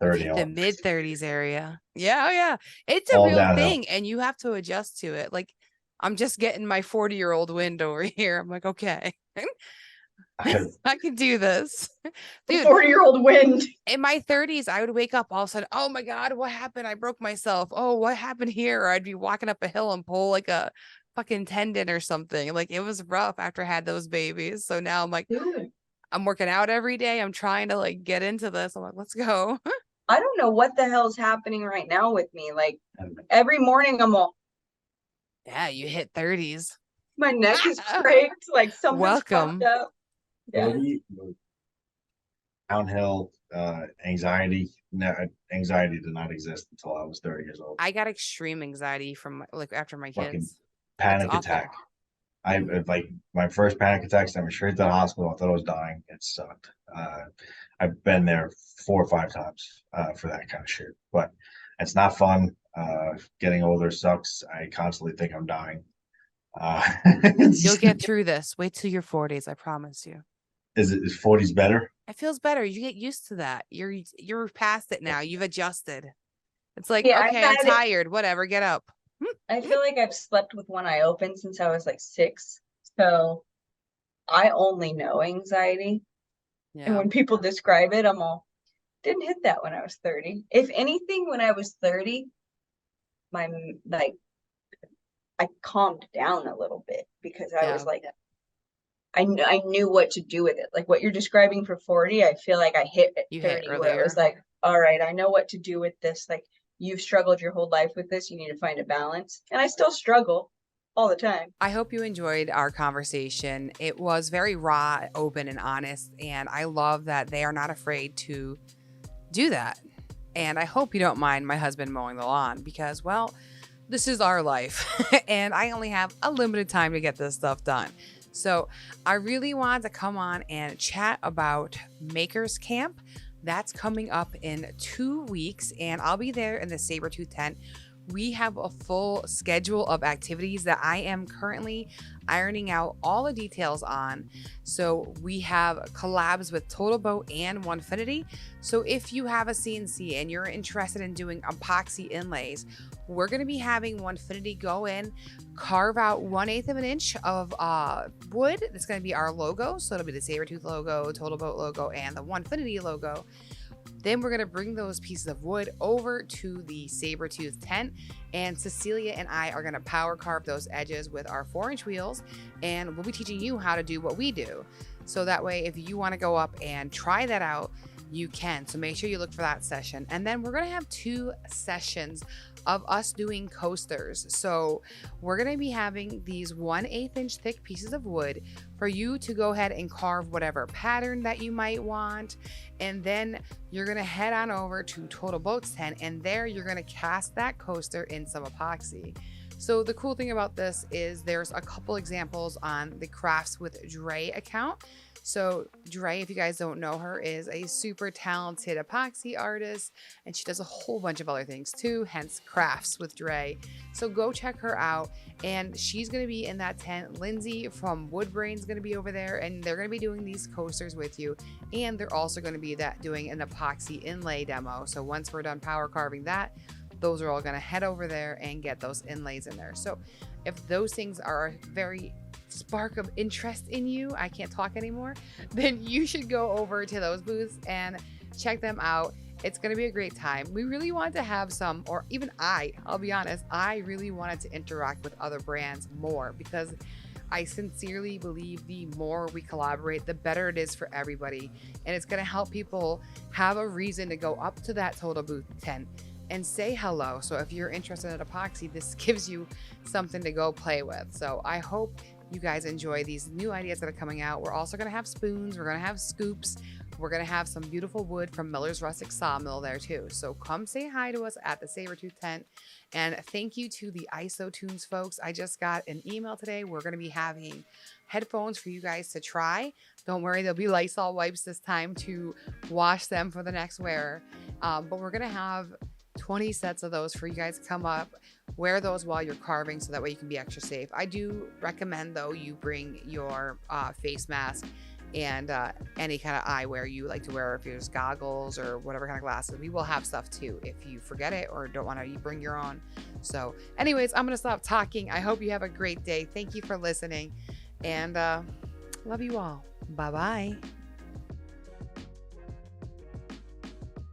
30 Hit the on. mid 30s area. Yeah, oh yeah. It's a All real downhill. thing, and you have to adjust to it. Like I'm just getting my 40-year-old wind over here. I'm like, okay. I can do this. Dude, 40-year-old wind. in my 30s, I would wake up all of a sudden, oh my God, what happened? I broke myself. Oh, what happened here? Or I'd be walking up a hill and pull like a fucking tendon or something. Like it was rough after I had those babies. So now I'm like, Dude, I'm working out every day. I'm trying to like get into this. I'm like, let's go. I don't know what the hell's happening right now with me. Like every morning I'm all, Yeah, you hit 30s. my neck is cracked, like something's Welcome. fucked up. Yeah. Downhill, anxiety. No, anxiety did not exist until I was 30 years old. I got extreme anxiety from like after my Fucking kids. panic It's awful. attack. I like my first panic attack sent me straight to the hospital. I thought I was dying. It sucked. I've been there 4 or 5 times for that kind of shit, but it's not fun. Getting older sucks. I constantly think I'm dying. You'll get through this. Wait till your 40s. I promise you. Is 40s better? It feels better. You get used to that. You're past it now. You've adjusted. It's like, Yeah, okay, I'm tired. Whatever. Get up. I feel like I've slept with one eye open since I was like 6. So I only know anxiety. And Yeah. when people describe it, I'm all, didn't hit that when I was 30. If anything, when I was 30, my like I calmed down a little bit because I was like, I knew what to do with it. Like what you're describing for 40, I feel like I hit at 30 where it was like, all right, I know what to do with this. Like you've struggled your whole life with this. You need to find a balance. And I still struggle all the time. I hope you enjoyed our conversation. It was very raw, open, and honest. And I love that they are not afraid to do that. And I hope you don't mind my husband mowing the lawn because, well, this is our life. And I only have a limited time to get this stuff done. So I really want to come on and chat about Makers Camp. That's coming up in 2 weeks, and I'll be there in the Sabertooth tent. We have a full schedule of activities that I am currently ironing out all the details on. So we have collabs with Total Boat and Onefinity. So if you have a CNC and you're interested in doing epoxy inlays, we're going to be having Onefinity go in, carve out 1/8 of an inch of wood. That's going to be our logo. So it'll be the Sabertooth logo, Total Boat logo, and the Onefinity logo. Then we're going to bring those pieces of wood over to the Sabertooth tent, and Cecilia and I are going to power carve those edges with our 4-inch wheels, and we'll be teaching you how to do what we do. So that way, if you want to go up and try that out, you can. So make sure you look for that session. And then we're going to have 2 sessions of us doing coasters. So we're going to be having these 1/8 inch thick pieces of wood for you to go ahead and carve whatever pattern that you might want. And then you're going to head on over to Total Boat's tent, and there you're going to cast that coaster in some epoxy. So the cool thing about this is there's a couple examples on the Crafts with Dre account. So Dre, if you guys don't know her, is a super talented epoxy artist, and she does a whole bunch of other things too, hence Crafts with Dre. So go check her out, and she's going to be in that tent. Lindsay from Woodbrain is going to be over there, and they're going to be doing these coasters with you, and they're also going to be doing an epoxy inlay demo. So once we're done power carving that, those are all going to head over there and get those inlays in there. So if those things are a very spark of interest in you, I can't talk anymore, then you should go over to those booths and check them out. It's going to be a great time. We really wanted to have some, or even I'll be honest, I really wanted to interact with other brands more because I sincerely believe the more we collaborate, the better it is for everybody. And it's going to help people have a reason to go up to that Total Booth tent and say hello. So if you're interested in epoxy, this gives you something to go play with. So I hope you guys enjoy these new ideas that are coming out. We're also going to have spoons. We're going to have scoops. We're going to have some beautiful wood from Miller's Rustic Sawmill there too. So come say hi to us at the Sabertooth tent. And thank you to the ISO Tunes folks. I just got an email today. We're going to be having headphones for you guys to try. Don't worry, there'll be Lysol wipes this time to wash them for the next wearer. But we're going to have 20 sets of those for you guys to come up, wear those while you're carving so that way you can be extra safe. I do recommend though you bring your face mask and any kind of eyewear you like to wear, if there's goggles or whatever kind of glasses. We will have stuff too if you forget it or don't want to bring your own. So anyways, I'm going to stop talking. I hope you have a great day. Thank you for listening, and love you all. Bye-bye.